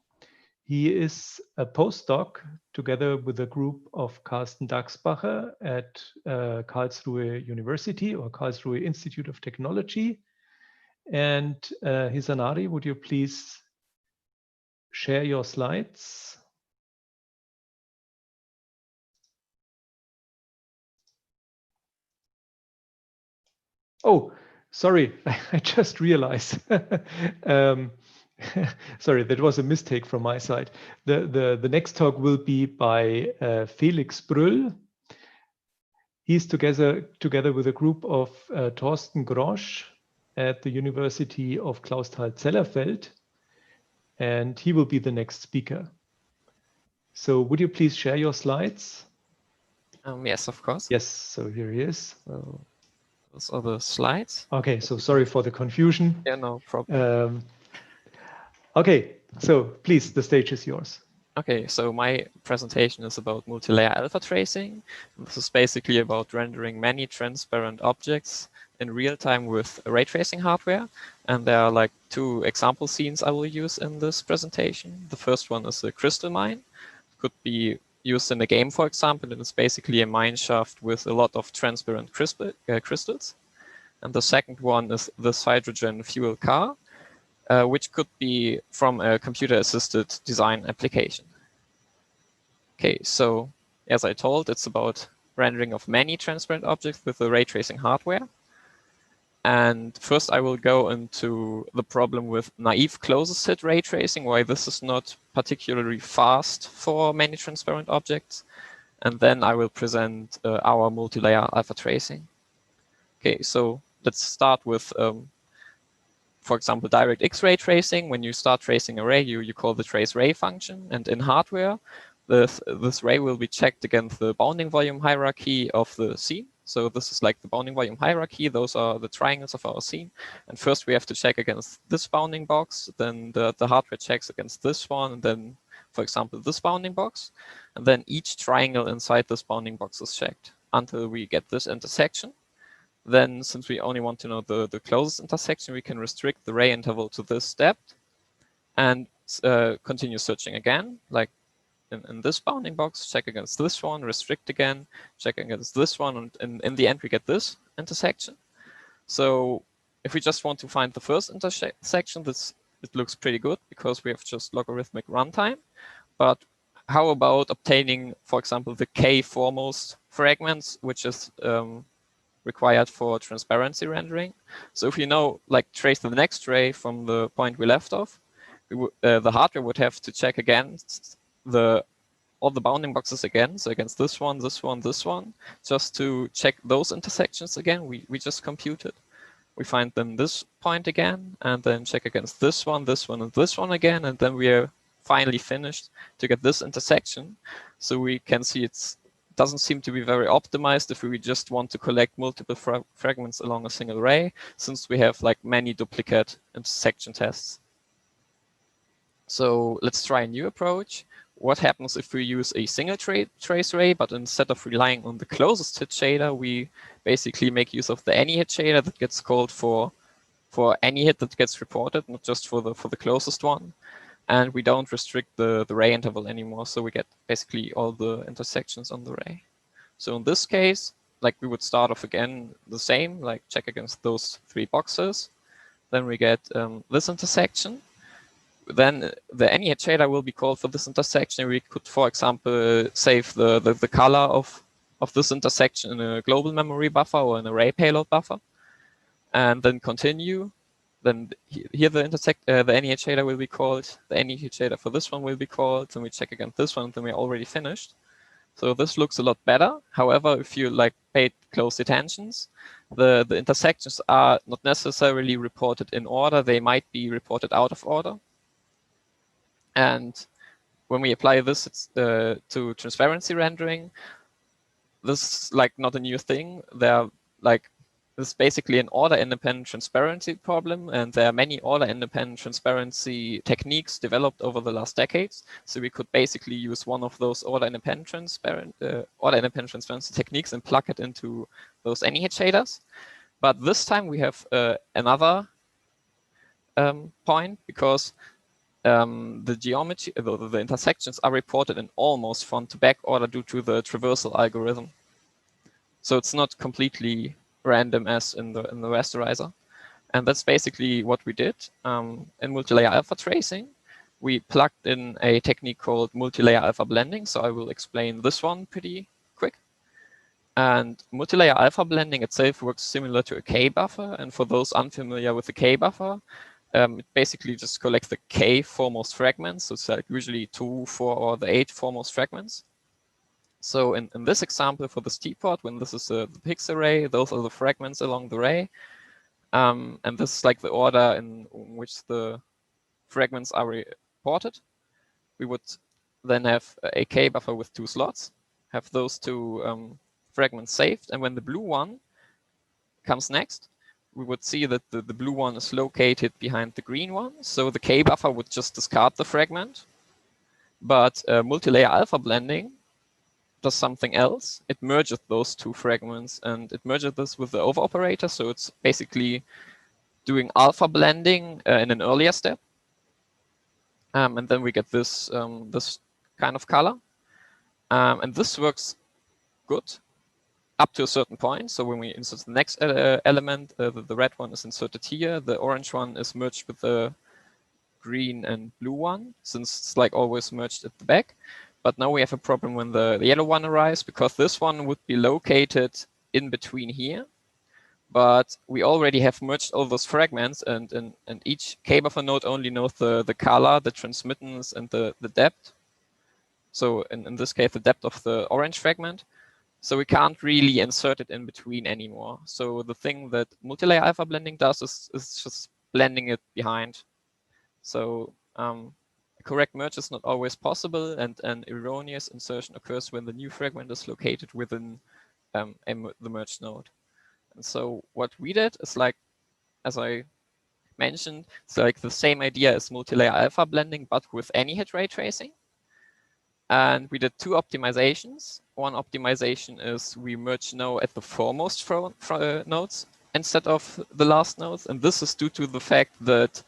He is a postdoc together with a group of Carsten Dachsbacher at Karlsruhe University or Karlsruhe Institute of Technology. And Hisanari, would you please share your slides? Oh, sorry, I just realized. Sorry, that was a mistake from my side. The next talk will be by Felix Brüll. He's together with a group of Thorsten Grosch at the University of Clausthal-Zellerfeld, and he will be the next speaker. So would you please share your slides? Yes, of course. Yes, so here he is. So those are the slides. Okay, so sorry for the confusion. Yeah, no problem. Okay, so please, the stage is yours. Okay, so my presentation is about multi-layer alpha tracing. This is basically about rendering many transparent objects in real time with ray tracing hardware. And there are like two example scenes I will use in this presentation. The first one is a crystal mine. It could be used in a game, for example, and it's basically a mine shaft with a lot of transparent crystals. And the second one is this hydrogen fuel car, which could be from a computer-assisted design application. Okay, so as I told, it's about rendering of many transparent objects with the ray tracing hardware. And first I will go into the problem with naive closest hit ray tracing, why this is not particularly fast for many transparent objects. And then I will present our multi-layer alpha tracing. Okay, so let's start with, for example, direct X-ray tracing. When you start tracing a ray, you call the trace ray function. And in hardware, this ray will be checked against the bounding volume hierarchy of the scene. So this is like the bounding volume hierarchy. Those are the triangles of our scene. And first we have to check against this bounding box. Then the hardware checks against this one. And then, for example, this bounding box. And then each triangle inside this bounding box is checked until we get this intersection. Then, since we only want to know the closest intersection, we can restrict the ray interval to this depth and continue searching again, like in this bounding box, check against this one, restrict again, check against this one, and in the end we get this intersection. So if we just want to find the first intersection, it looks pretty good because we have just logarithmic runtime. But how about obtaining, for example, the k foremost fragments, which is required for transparency rendering? So if you know, like, trace the next ray from the point we left off, the hardware would have to check against all the bounding boxes again, so against this one, this one, this one, just to check those intersections again. We just computed. We find then this point again, and then check against this one, and this one again, and then we are finally finished to get this intersection. So we can see it doesn't seem to be very optimized if we just want to collect multiple fragments along a single ray, since we have like many duplicate intersection tests. So let's try a new approach. What happens if we use a single trace ray, but instead of relying on the closest hit shader, we basically make use of the any hit shader that gets called for any hit that gets reported, not just for the closest one. And we don't restrict the ray interval anymore, so we get basically all the intersections on the ray. So in this case, like, we would start off again the same, like check against those three boxes. Then we get this intersection. Then the any hit shader will be called for this intersection. We could, for example, save the color of this intersection in a global memory buffer or an array payload buffer, and then continue. Then here the any hit shader will be called. The any hit shader for this one will be called. Then we check against this one. Then we're already finished. So this looks a lot better. However, if you like paid close attentions, the intersections are not necessarily reported in order. They might be reported out of order. And when we apply this to transparency rendering, this is like not a new thing. This is basically an order-independent transparency problem, and there are many order-independent transparency techniques developed over the last decades. So we could basically use one of those order-independent transparency techniques and plug it into those any hit shaders. But this time we have another point, because the geometry, the intersections are reported in almost front-to-back order due to the traversal algorithm. So it's not completely random as in the rasterizer. And that's basically what we did. In multi-layer alpha tracing, we plugged in a technique called multi-layer alpha blending. So I will explain this one pretty quick. And multi-layer alpha blending itself works similar to a K buffer. And for those unfamiliar with the K buffer, it basically just collects the k foremost fragments. So it's like usually 2, 4, or the 8 foremost fragments. So in this example for this teapot, when this is the pix array, those are the fragments along the array. And this is like the order in which the fragments are reported. We would then have a k buffer with 2 slots, have those 2 fragments saved. And when the blue one comes next, we would see that the blue one is located behind the green one. So the k buffer would just discard the fragment. But multi-layer alpha blending does something else. It merges those 2 fragments, and it merges this with the over operator. So it's basically doing alpha blending in an earlier step. And then we get this, this kind of color. And this works good up to a certain point. So when we insert the next element, the red one is inserted here. The orange one is merged with the green and blue one, since it's like always merged at the back. But now we have a problem when the yellow one arrives, because this one would be located in between here. But we already have merged all those fragments, and each k-buffer node only knows the color, the transmittance, and the depth. So in this case, the depth of the orange fragment. So we can't really insert it in between anymore. So the thing that multi-layer alpha blending does is just blending it behind. So correct merge is not always possible, and an erroneous insertion occurs when the new fragment is located within the merged node. And so what we did is, like, as I mentioned, it's like the same idea as multi-layer alpha blending, but with any hit ray tracing. And we did 2 optimizations. One optimization is we merge now at the foremost nodes instead of the last nodes. And this is due to the fact that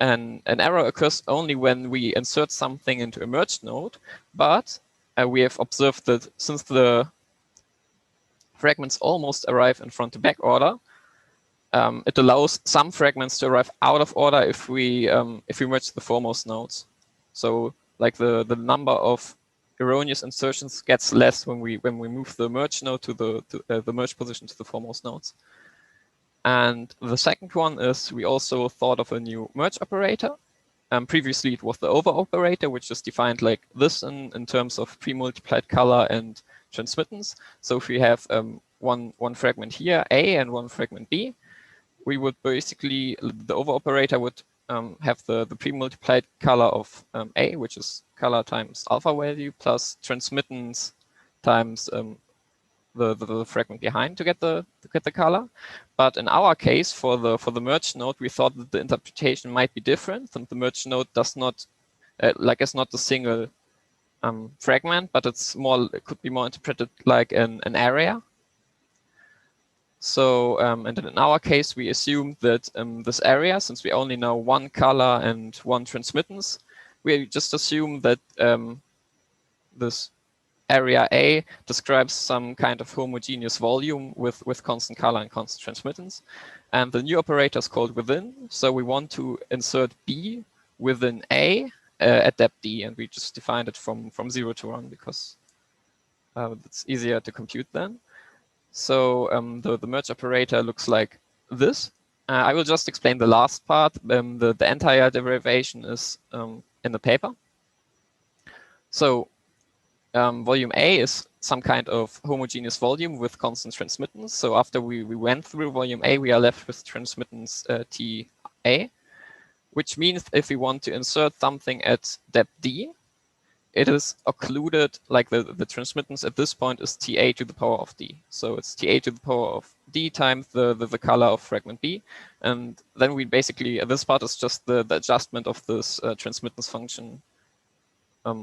an error occurs only when we insert something into a merged node. But we have observed that since the fragments almost arrive in front to back order, it allows some fragments to arrive out of order if we merge the foremost nodes. So like the number of erroneous insertions gets less when we move the merge node to the merge position to the foremost nodes. And the second one is we also thought of a new merge operator. Previously it was the over operator, which is defined like this in terms of pre-multiplied color and transmittance. So if we have one fragment here, A, and one fragment B, we would basically, the over operator would have the pre-multiplied color of A, which is color times alpha value, plus transmittance times the fragment behind to get the color. But in our case, for the merge node, we thought that the interpretation might be different, and the merge node does not it's not a single fragment, but it could be more interpreted like an area. So and in our case, we assumed that this area, since we only know one color and one transmittance, we just assume that this area A describes some kind of homogeneous volume with constant color and constant transmittance. And the new operator is called within. So we want to insert B within A at depth D, and we just defined it from 0 to 1 because it's easier to compute then. So the merge operator looks like this. I will just explain the last part. The entire derivation is in the paper. So volume A is some kind of homogeneous volume with constant transmittance. So after we went through volume A, we are left with transmittance TA, which means if we want to insert something at depth D, it is occluded, like the transmittance at this point is TA to the power of D. So it's TA to the power of D times the color of fragment B. And then we basically, this part is just the adjustment of this transmittance function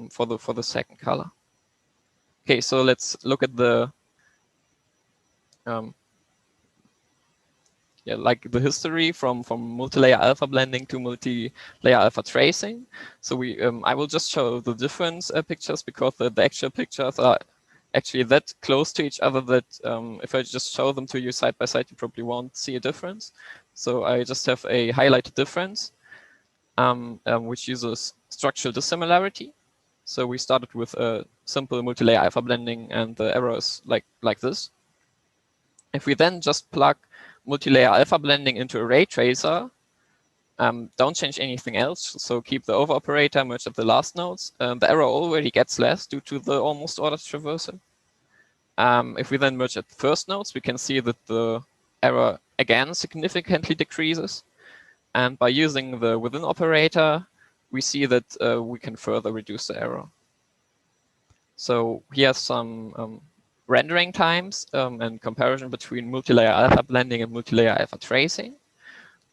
for the second color. Okay, so let's look at the like the history from multi-layer alpha blending to multi-layer alpha tracing. So I will just show the different pictures because the actual pictures are actually that close to each other that if I just show them to you side by side, you probably won't see a difference. So I just have a highlighted difference, which uses structural dissimilarity. So we started with a simple multi-layer alpha blending, and the error is like this. If we then just plug multi-layer alpha blending into a ray tracer, Don't change anything else. So keep the over operator, merge up the last nodes. The error already gets less due to the almost ordered traversal. If we then merge at the first nodes, we can see that the error again significantly decreases. And by using the within operator, we see that we can further reduce the error. So here's some rendering times and comparison between multilayer alpha blending and multilayer alpha tracing.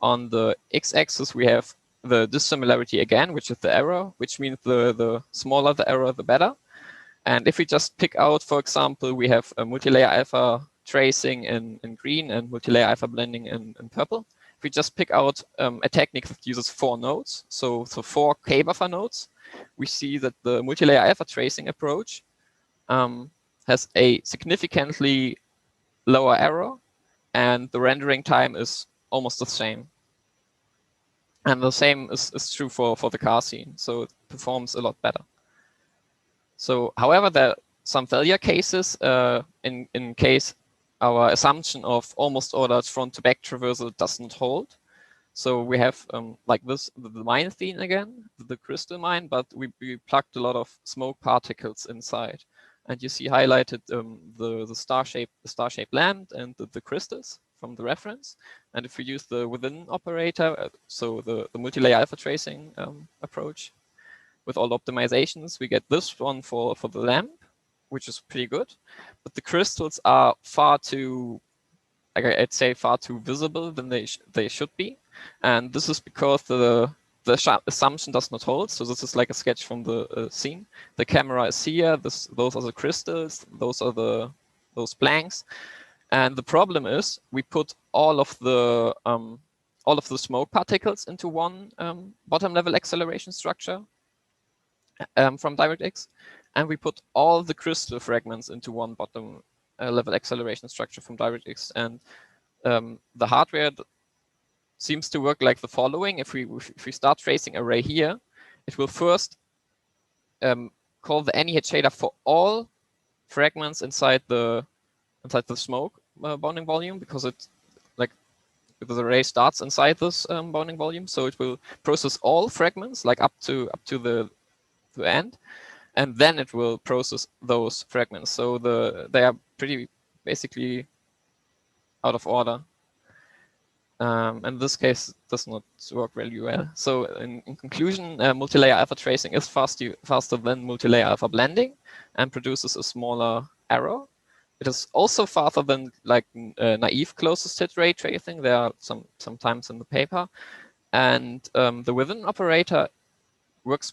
On the x-axis, we have the dissimilarity again, which is the error, which means the smaller the error, the better. And if we just pick out, for example, we have a multilayer alpha tracing in green and multilayer alpha blending in purple. If we just pick out a technique that uses 4 nodes, so 4 k-buffer nodes, we see that the multilayer alpha tracing approach has a significantly lower error, and the rendering time is almost the same. And the same is true for the car scene, so it performs a lot better. So, however, there are some failure cases in case our assumption of almost ordered front-to-back traversal does not hold. So we have like this, the mine theme again, the crystal mine, but we plugged a lot of smoke particles inside. And you see highlighted the star-shaped lamp and the crystals from the reference. And if we use the within operator, so the multi-layer alpha tracing approach with all optimizations, we get this one for the lamp, which is pretty good. But the crystals are far too, I'd say, far too visible than they should be. And this is because the assumption does not hold. So this is like a sketch from the scene. The camera is here. Those are the crystals. Those are those blanks. And the problem is we put all of the smoke particles into one bottom level acceleration structure from DirectX, and we put all the crystal fragments into one bottom level acceleration structure from DirectX. And the hardware seems to work like the following. If we start tracing array here, it will first call the NEH shader for all fragments inside the smoke bounding volume, because the array starts inside this bounding volume, so it will process all fragments like up to the end, and then it will process those fragments. So they are pretty basically out of order. In this case, it does not work really well. So in conclusion, multi-layer alpha tracing is faster than multi-layer alpha blending and produces a smaller error. It is also faster than like naive closest hit ray tracing. There are sometimes in the paper. And the within operator works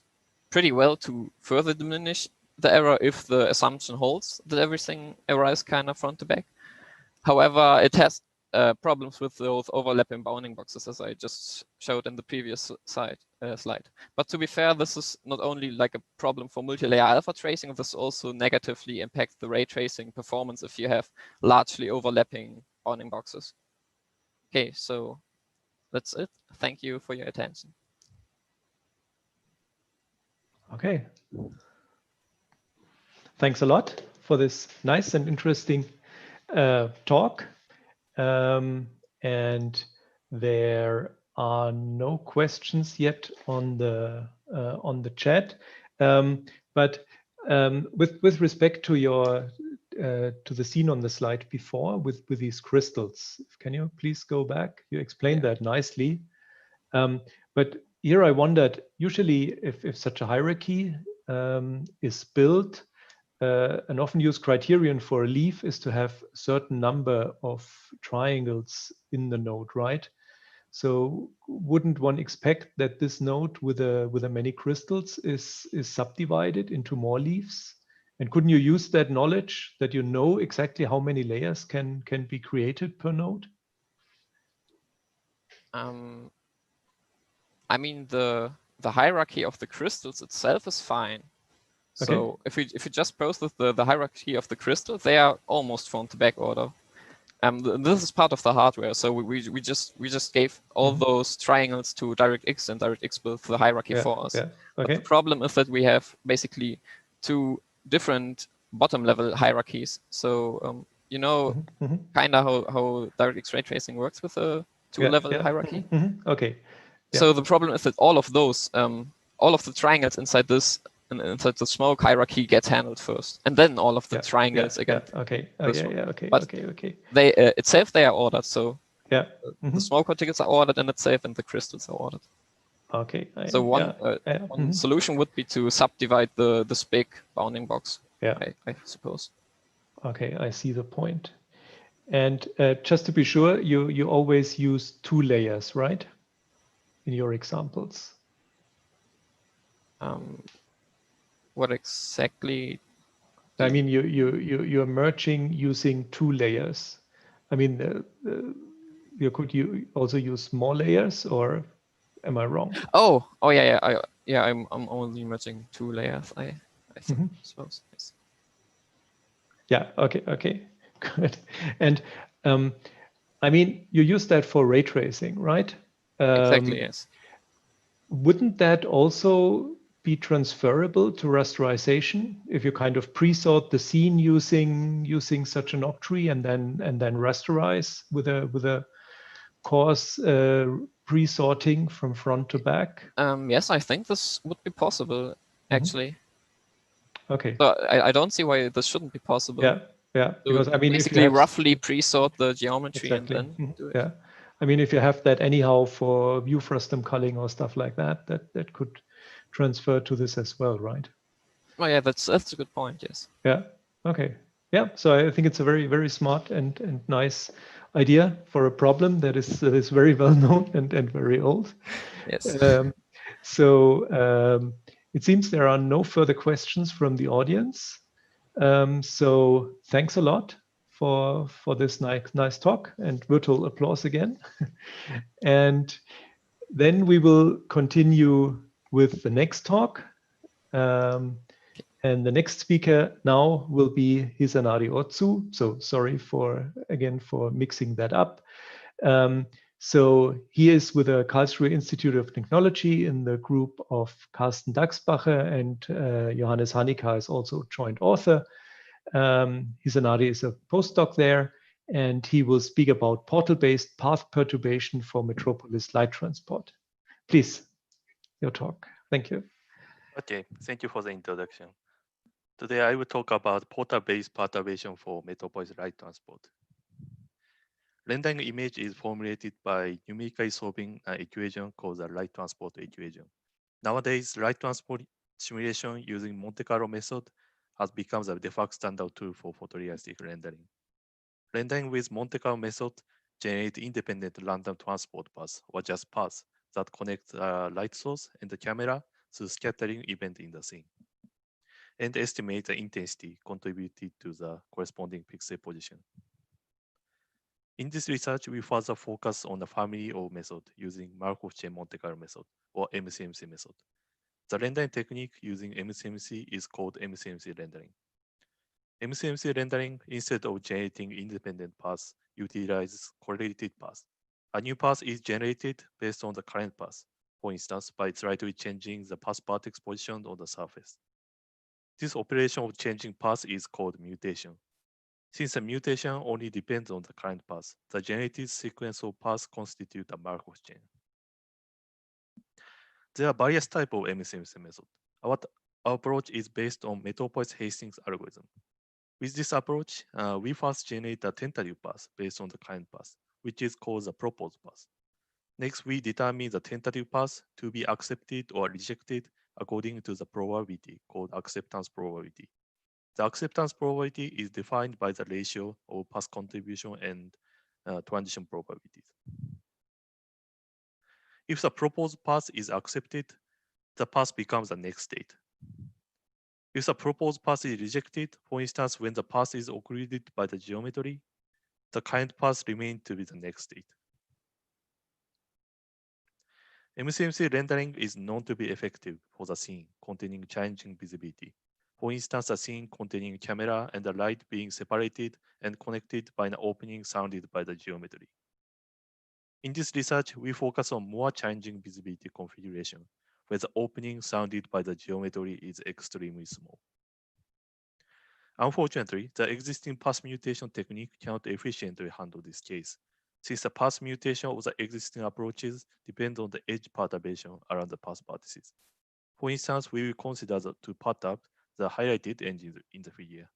pretty well to further diminish the error if the assumption holds that everything arrives kind of front to back. However, it has problems with those overlapping bounding boxes, as I just showed in the previous slide. But to be fair, this is not only like a problem for multi-layer alpha tracing, this also negatively impacts the ray tracing performance if you have largely overlapping bounding boxes. Okay, so that's it. Thank you for your attention. Okay. Thanks a lot for this nice and interesting talk. And there are no questions yet on the chat. But with respect to your to the scene on the slide before with these crystals, can you please go back? You explained that nicely. But here I wondered, usually if such a hierarchy is built, an often used criterion for a leaf is to have a certain number of triangles in the node, right? So wouldn't one expect that this node with a many crystals is subdivided into more leaves? And couldn't you use that knowledge that you know exactly how many layers can be created per node? I mean, the hierarchy of the crystals itself is fine. So Okay. if you just process the hierarchy of the crystals, they are almost front to back order. This is part of the hardware. So we just gave all those triangles to DirectX, and DirectX built the hierarchy for us. Yeah. Okay. But the problem is that we have basically 2 different bottom level hierarchies. So you know kind of how DirectX ray tracing works with a 2-level hierarchy. Okay. So the problem is that all of those, all of the triangles inside this, inside the smoke hierarchy get handled first, and then all of the triangles again. Okay. Okay. But Okay. They itself they are ordered. So the smoke particles are ordered in itself, and the crystals are ordered. Okay. So one solution would be to subdivide this big bounding box. I suppose. Okay, I see the point. And just to be sure, you always use 2 layers, right? In your examples. What exactly? I mean, you're merging using 2 layers. I mean, could you also use more layers, or am I wrong? Oh yeah. I'm only merging 2 layers. I suppose. Yes. Yeah. Okay. Good. And I mean, you use that for ray tracing, right? Exactly. Yes. Wouldn't that also be transferable to rasterization if you kind of pre-sort the scene using such an octree and then rasterize with a coarse pre-sorting from front to back? Yes, I think this would be possible actually. Okay. So I don't see why this shouldn't be possible. Yeah. Because I mean, basically if you roughly pre-sort the geometry exactly. and then do it. Yeah. I mean, if you have that anyhow for view frustum culling or stuff like that could transfer to this as well, right? Oh yeah, that's a good point. Yes. Yeah. Okay. Yeah. So I think it's a very, very smart and nice idea for a problem that is very well known and very old. Yes. It seems there are no further questions from the audience. So thanks a lot for this nice talk and virtual applause again. And then we will continue with the next talk. And the next speaker now will be Hisanari Otsu. So sorry for mixing that up. So he is with the Karlsruhe Institute of Technology in the group of Carsten Dachsbacher, and Johannes Hanika is also joint author. Hisanari is a postdoc there, and he will speak about portal-based path perturbation for Metropolis light transport. Please, your talk. Thank you. Okay, thank you for the introduction. Today I will talk about portal-based perturbation for Metropolis light transport. Rendering image is formulated by numerically solving an equation called the light transport equation. Nowadays, light transport simulation using Monte Carlo method has become the de facto standard tool for photorealistic rendering. Rendering with Monte Carlo method generates independent random transport paths, or just paths, that connect the light source and the camera through scattering event in the scene, and estimate the intensity contributed to the corresponding pixel position. In this research, we further focus on the family of method using Markov chain Monte Carlo method, or MCMC method. The rendering technique using MCMC is called MCMC rendering. MCMC rendering, instead of generating independent paths, utilizes correlated paths. A new path is generated based on the current path, for instance, by slightly changing the path vertex position on the surface. This operation of changing path is called mutation. Since the mutation only depends on the current path, the generated sequence of paths constitute a Markov chain. There are various types of MCMC method. Our approach is based on Metropolis Hastings algorithm. With this approach, we first generate a tentative path based on the current path, which is called the proposed path. Next, we determine the tentative path to be accepted or rejected according to the probability called acceptance probability. The acceptance probability is defined by the ratio of path contribution and transition probabilities. If the proposed path is accepted, the path becomes the next state. If the proposed path is rejected, for instance, when the path is occluded by the geometry, the current path remains to be the next state. MCMC rendering is known to be effective for the scene containing changing visibility. For instance, a scene containing camera and the light being separated and connected by an opening surrounded by the geometry. In this research, we focus on more changing visibility configuration, where the opening surrounded by the geometry is extremely small. Unfortunately, the existing path mutation technique cannot efficiently handle this case, since the path mutation of the existing approaches depends on the edge perturbation around the path vertices. For instance, we will consider to perturb the highlighted edges in the figure.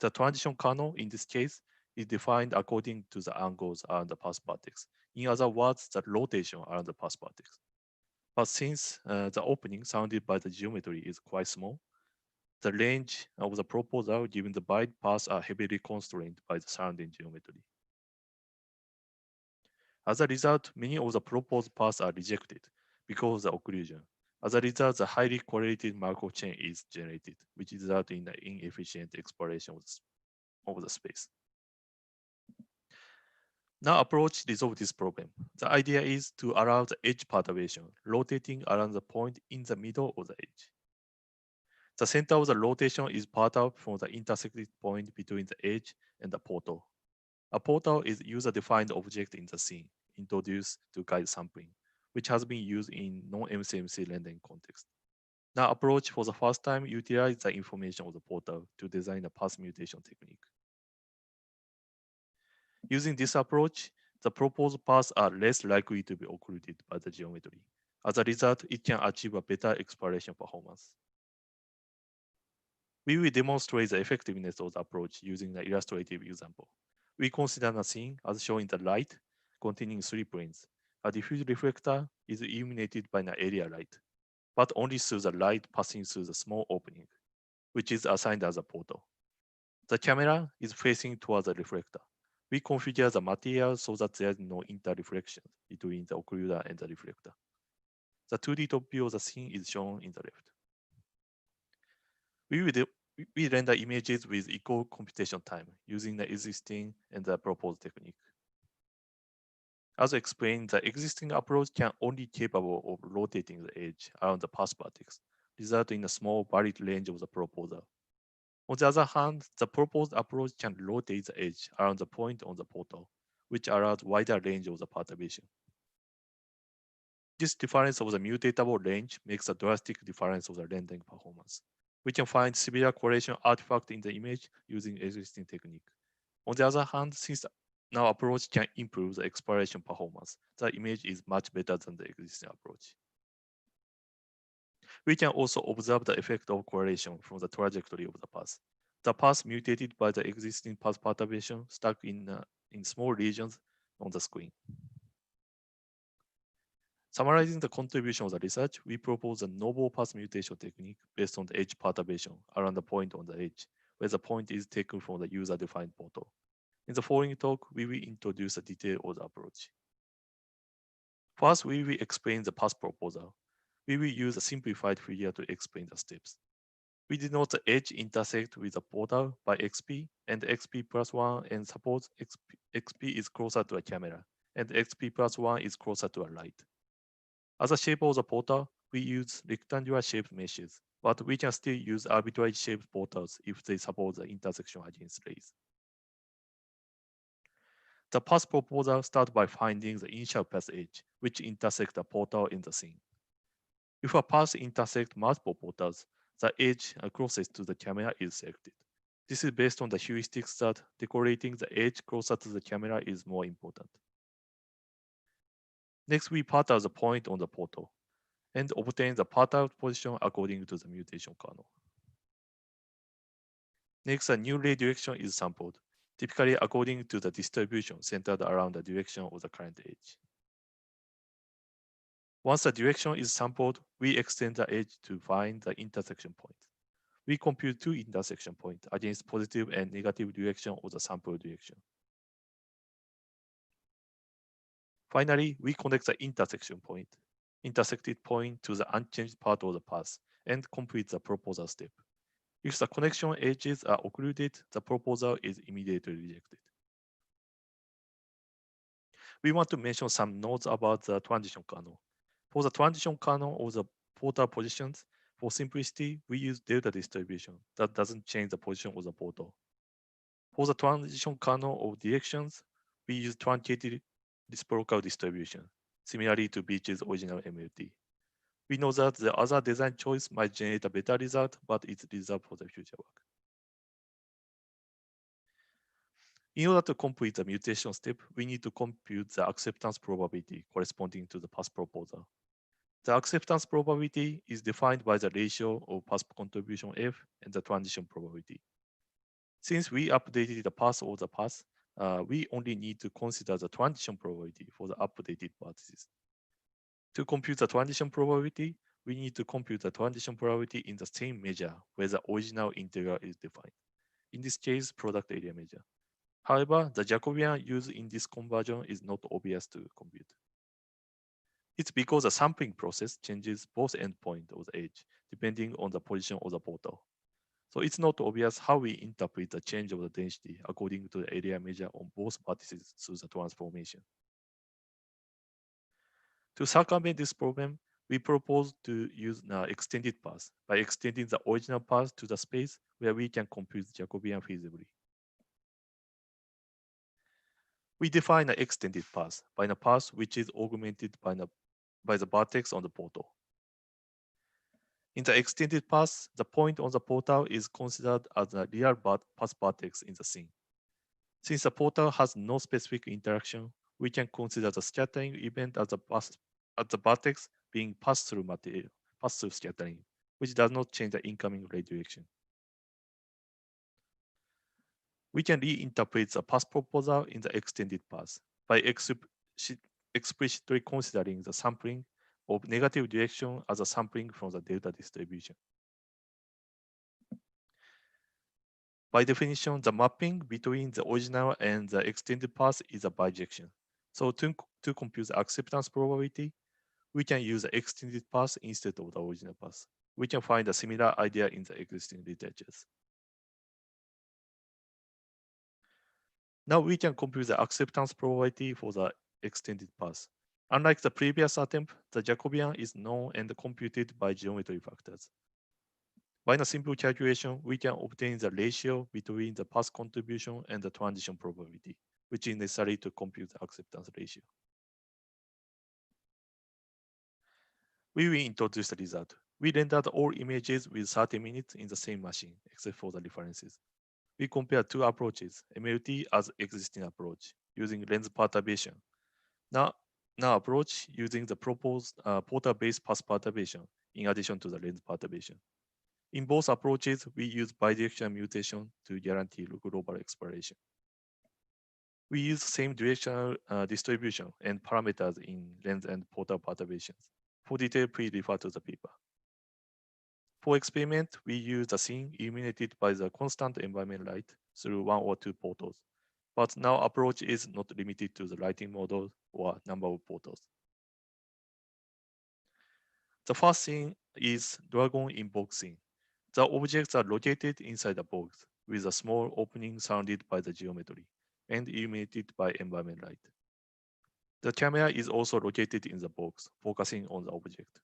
The transition kernel in this case is defined according to the angles around the path vertex. In other words, the rotation around the path vertex. But since the opening sounded by the geometry is quite small, the range of the proposal given the byte paths are heavily constrained by the surrounding geometry. As a result, many of the proposed paths are rejected because of the occlusion. As a result, the highly correlated Markov chain is generated, which results in the inefficient exploration of the space. Now approach resolve this problem. The idea is to allow the edge perturbation rotating around the point in the middle of the edge. The center of the rotation is perturbed from the intersected point between the edge and the portal. A portal is a user-defined object in the scene introduced to guide sampling, which has been used in non-MCMC rendering context. Now approach for the first time utilize the information of the portal to design a path mutation technique. Using this approach, the proposed paths are less likely to be occluded by the geometry. As a result, it can achieve a better exploration performance. We will demonstrate the effectiveness of the approach using an illustrative example. We consider a scene as shown in the right, containing 3 planes. A diffuse reflector is illuminated by an area light, but only through the light passing through the small opening, which is assigned as a portal. The camera is facing towards the reflector. We configure the material so that there is no interreflection between the occluder and the reflector. The 2D top view of the scene is shown in the left. We render images with equal computation time using the existing and the proposed technique. As explained, the existing approach can only capable of rotating the edge around the path vertex, resulting in a small valid range of the proposal. On the other hand, the proposed approach can rotate the edge around the point on the portal, which allows wider range of the perturbation. This difference of the mutatable range makes a drastic difference of the rendering performance. We can find similar correlation artifact in the image using existing technique. On the other hand, since now approach can improve the exploration performance, the image is much better than the existing approach. We can also observe the effect of correlation from the trajectory of the path. The path mutated by the existing path perturbation stuck in small regions on the screen. Summarizing the contribution of the research, we propose a novel path mutation technique based on the edge perturbation around the point on the edge, where the point is taken from the user-defined portal. In the following talk, we will introduce the detail of the approach. First, we will explain the path proposal. We will use a simplified figure to explain the steps. We denote the edge intersect with the portal by XP and XP plus 1, and suppose XP is closer to a camera and XP plus 1 is closer to a light. As a shape of the portal, we use rectangular shaped meshes, but we can still use arbitrary shaped portals if they support the intersection against rays. The path proposal starts by finding the initial path edge, which intersect the portal in the scene. If a path intersects multiple portals, the edge closest to the camera is selected. This is based on the heuristics that decorating the edge closer to the camera is more important. Next, we perturb the point on the portal and obtain the perturbed position according to the mutation kernel. Next, a new ray direction is sampled, typically according to the distribution centered around the direction of the current edge. Once the direction is sampled, we extend the edge to find the intersection point. We compute 2 intersection points against positive and negative direction of the sample direction. Finally, we connect the intersected point to the unchanged part of the path and complete the proposal step. If the connection edges are occluded, the proposal is immediately rejected. We want to mention some notes about the transition kernel. For the transition kernel of the portal positions, for simplicity, we use delta distribution that doesn't change the position of the portal. For the transition kernel of directions, we use truncated reciprocal distribution, similarly to Beach's original MLT. We know that the other design choice might generate a better result, but it's reserved for the future work. In order to complete the mutation step, we need to compute the acceptance probability corresponding to the path proposal. The acceptance probability is defined by the ratio of path contribution F and the transition probability. Since we updated the path of the path, we only need to consider the transition probability for the updated vertices. To compute the transition probability, we need to compute the transition probability in the same measure where the original integral is defined. In this case, product area measure. However, the Jacobian used in this conversion is not obvious to compute. It's because the sampling process changes both endpoints of the edge depending on the position of the portal. So it's not obvious how we interpret the change of the density according to the area measure on both vertices through the transformation. To circumvent this problem, we propose to use an extended path by extending the original path to the space where we can compute Jacobian feasibly. We define an extended path by a path which is augmented by the vertex on the portal. In the extended path, the point on the portal is considered as a real path vertex in the scene. Since the portal has no specific interaction, we can consider the scattering event as the vertex being passed through material, pass-through scattering, which does not change the incoming ray direction. We can reinterpret the path proposal in the extended path by explicitly considering the sampling of negative direction as a sampling from the delta distribution. By definition, the mapping between the original and the extended path is a bijection. So to compute the acceptance probability, we can use the extended path instead of the original path. We can find a similar idea in the existing literatures. Now we can compute the acceptance probability for the extended path. Unlike the previous attempt, the Jacobian is known and computed by geometry factors. By a simple calculation, we can obtain the ratio between the path contribution and the transition probability, which is necessary to compute the acceptance ratio. We will introduce the result. We rendered all images with 30 minutes in the same machine, except for the references. We compare two approaches, MLT as existing approach, using lens perturbation. Now approach using the proposed portal-based path perturbation in addition to the lens perturbation. In both approaches, we use bidirectional mutation to guarantee global exploration. We use the same directional distribution and parameters in lens and portal perturbations. For detail, please refer to the paper. For experiment, we use the scene illuminated by the constant environment light through 1 or 2 portals. But now approach is not limited to the lighting model or number of portals. The first scene is dragon in box scene. The objects are located inside the box with a small opening surrounded by the geometry and illuminated by environment light. The camera is also located in the box, focusing on the object.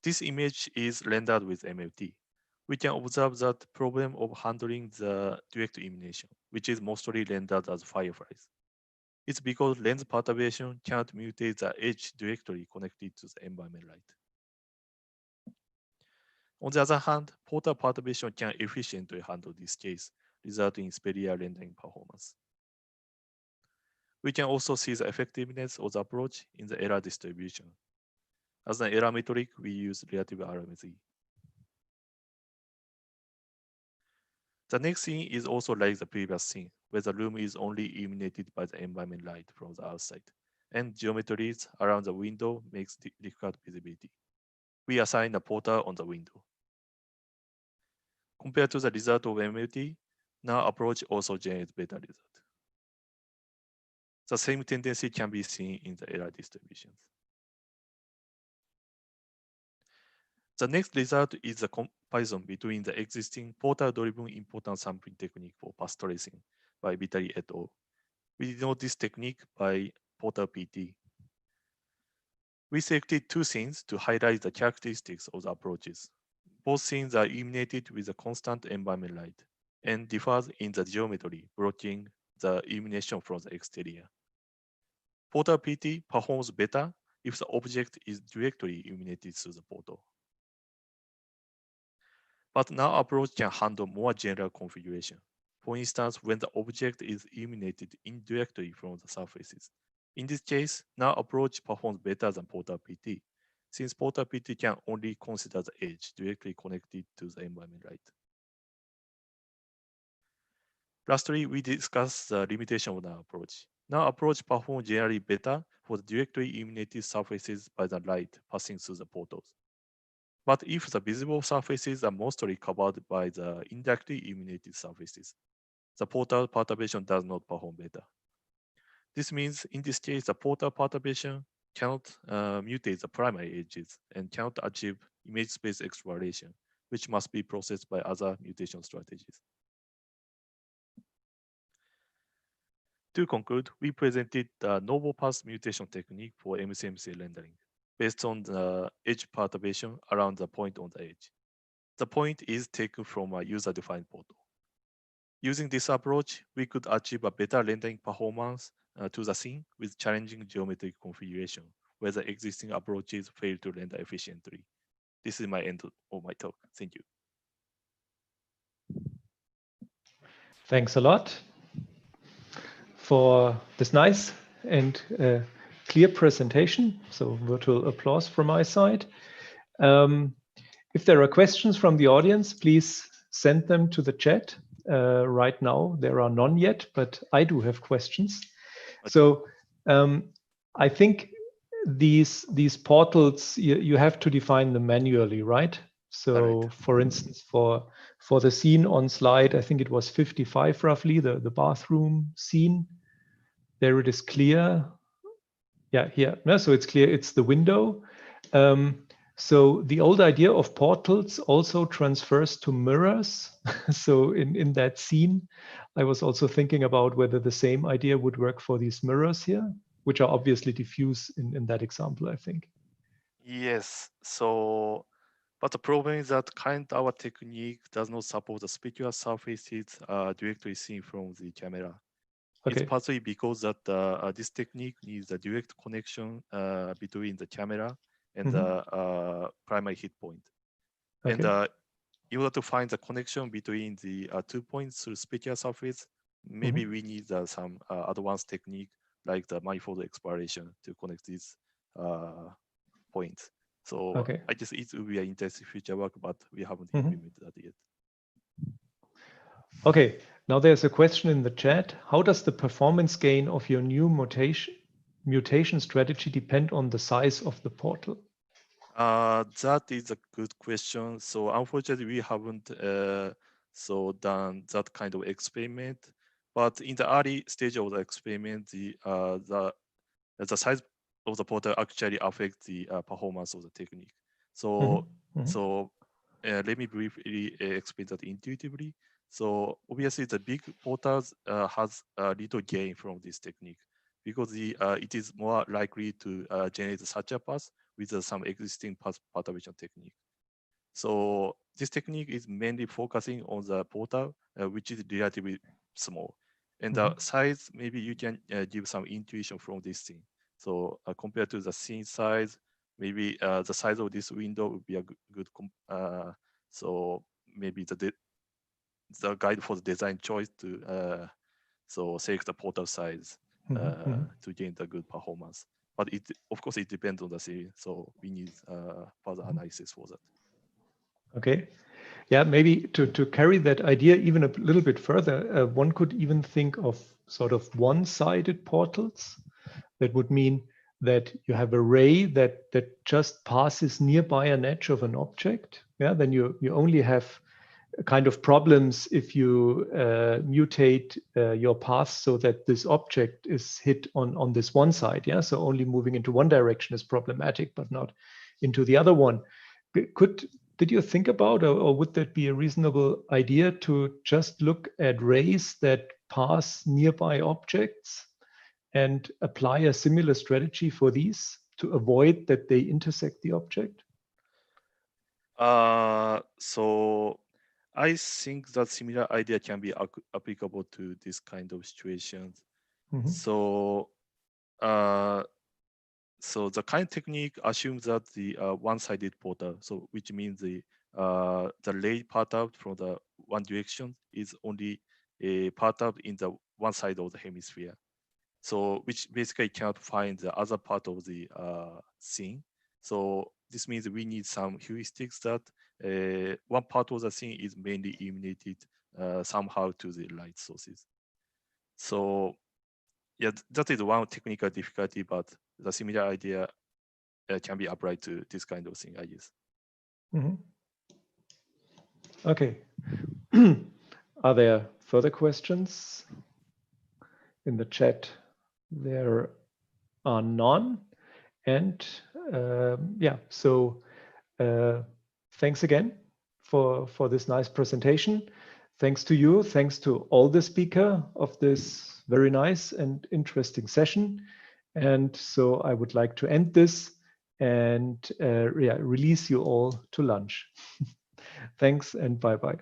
This image is rendered with MLT. We can observe that problem of handling the direct illumination, which is mostly rendered as fireflies. It's because lens perturbation cannot mutate the edge directly connected to the environment light. On the other hand, portal perturbation can efficiently handle this case, resulting in superior rendering performance. We can also see the effectiveness of the approach in the error distribution. As an error metric, we use relative RMZ. The next scene is also like the previous scene, where the room is only illuminated by the environment light from the outside, and geometries around the window makes difficult visibility. We assign a portal on the window. Compared to the result of MLT, now approach also generates better result. The same tendency can be seen in the error distributions. The next result is the comparison between the existing portal-driven importance sampling technique for path tracing by Vitali et al. We denote this technique by portal PT. We selected 2 scenes to highlight the characteristics of the approaches. Both scenes are illuminated with a constant environment light and differs in the geometry, blocking the illumination from the exterior. Portal PT performs better if the object is directly illuminated through the portal. But now approach can handle more general configuration, For instance, when the object is illuminated indirectly from the surfaces. In this case, null approach performs better than portability, since portability can only consider the edge directly connected to the environment light. Lastly, we discussed the limitation of null approach. Null approach performs generally better for the directly illuminated surfaces by the light passing through the portals. But if the visible surfaces are mostly covered by the indirectly illuminated surfaces, the portal perturbation does not perform better. This means in this case, the portal perturbation cannot mutate the primary edges and cannot achieve image space exploration, which must be processed by other mutation strategies. To conclude, we presented the novel path mutation technique for MCMC rendering based on the edge perturbation around the point on the edge. The point is taken from a user-defined portal. Using this approach, we could achieve a better rendering performance to the scene with challenging geometric configuration, where the existing approaches fail to render efficiently. This is my end of my talk. Thank you. Thanks a lot for this nice and clear presentation. So virtual applause from my side. If there are questions from the audience, please send them to the chat. Right now, there are none yet, but I do have questions. So I think these portals, you have to define them manually, right? So for instance, for the scene on slide, I think it was 55 roughly, the bathroom scene, there it is clear. Yeah, here. No, so it's clear, it's the window. So the old idea of portals also transfers to mirrors. So in that scene, I was also thinking about whether the same idea would work for these mirrors here, which are obviously diffuse in that example, I think. Yes. So, but the problem is that our technique does not support the specular surfaces directly seen from the camera. Okay. It's partly because that this technique needs a direct connection between the camera and the primary hit point. Okay. And in order to find the connection between the 2 points through specular surface, maybe we need some advanced technique like the manifold exploration to connect these points. So okay. I guess it will be an interesting future work, but we haven't implemented that yet. Okay, now there's a question in the chat. How does the performance gain of your new mutation strategy depend on the size of the portal? That is a good question. So unfortunately, we haven't done that kind of experiment. But in the early stage of the experiment, the size of the portal actually affects the performance of the technique. So let me briefly explain that intuitively. So obviously, the big portals has a little gain from this technique because it is more likely to generate such a path with some existing path perturbation technique. So this technique is mainly focusing on the portal, which is relatively small. And the size, maybe you can give some intuition from this thing. So compared to the scene size, maybe the size of this window would be a good so maybe the guide for the design choice to select the portal size to gain the good performance. But of course, it depends on the scene, so we need further analysis for that. Okay. Yeah, maybe to carry that idea even a little bit further, one could even think of sort of one-sided portals. That would mean that you have a ray that just passes nearby an edge of an object. Yeah, then you only have kind of problems if you mutate your path so that this object is hit on this one side. Yeah, so only moving into one direction is problematic, but not into the other one. Did you think about, or would that be a reasonable idea to just look at rays that pass nearby objects and apply a similar strategy for these to avoid that they intersect the object? So I think that similar idea can be applicable to this kind of situations. So the kind technique assumes that the one-sided portal, so which means the ray part out from the one direction is only perturbed in the one side of the hemisphere. So which basically cannot find the other part of the scene. So this means we need some heuristics that one part of the scene is mainly illuminated somehow to the light sources. So yeah, that is one technical difficulty, but the similar idea can be applied to this kind of thing, I guess. Mm-hmm. Okay. Are there further questions in the chat? There are none. And yeah, so thanks again for this nice presentation. Thanks to you. Thanks to all the speakers of this very nice and interesting session. And so I would like to end this and yeah, release you all to lunch. Thanks and bye-bye.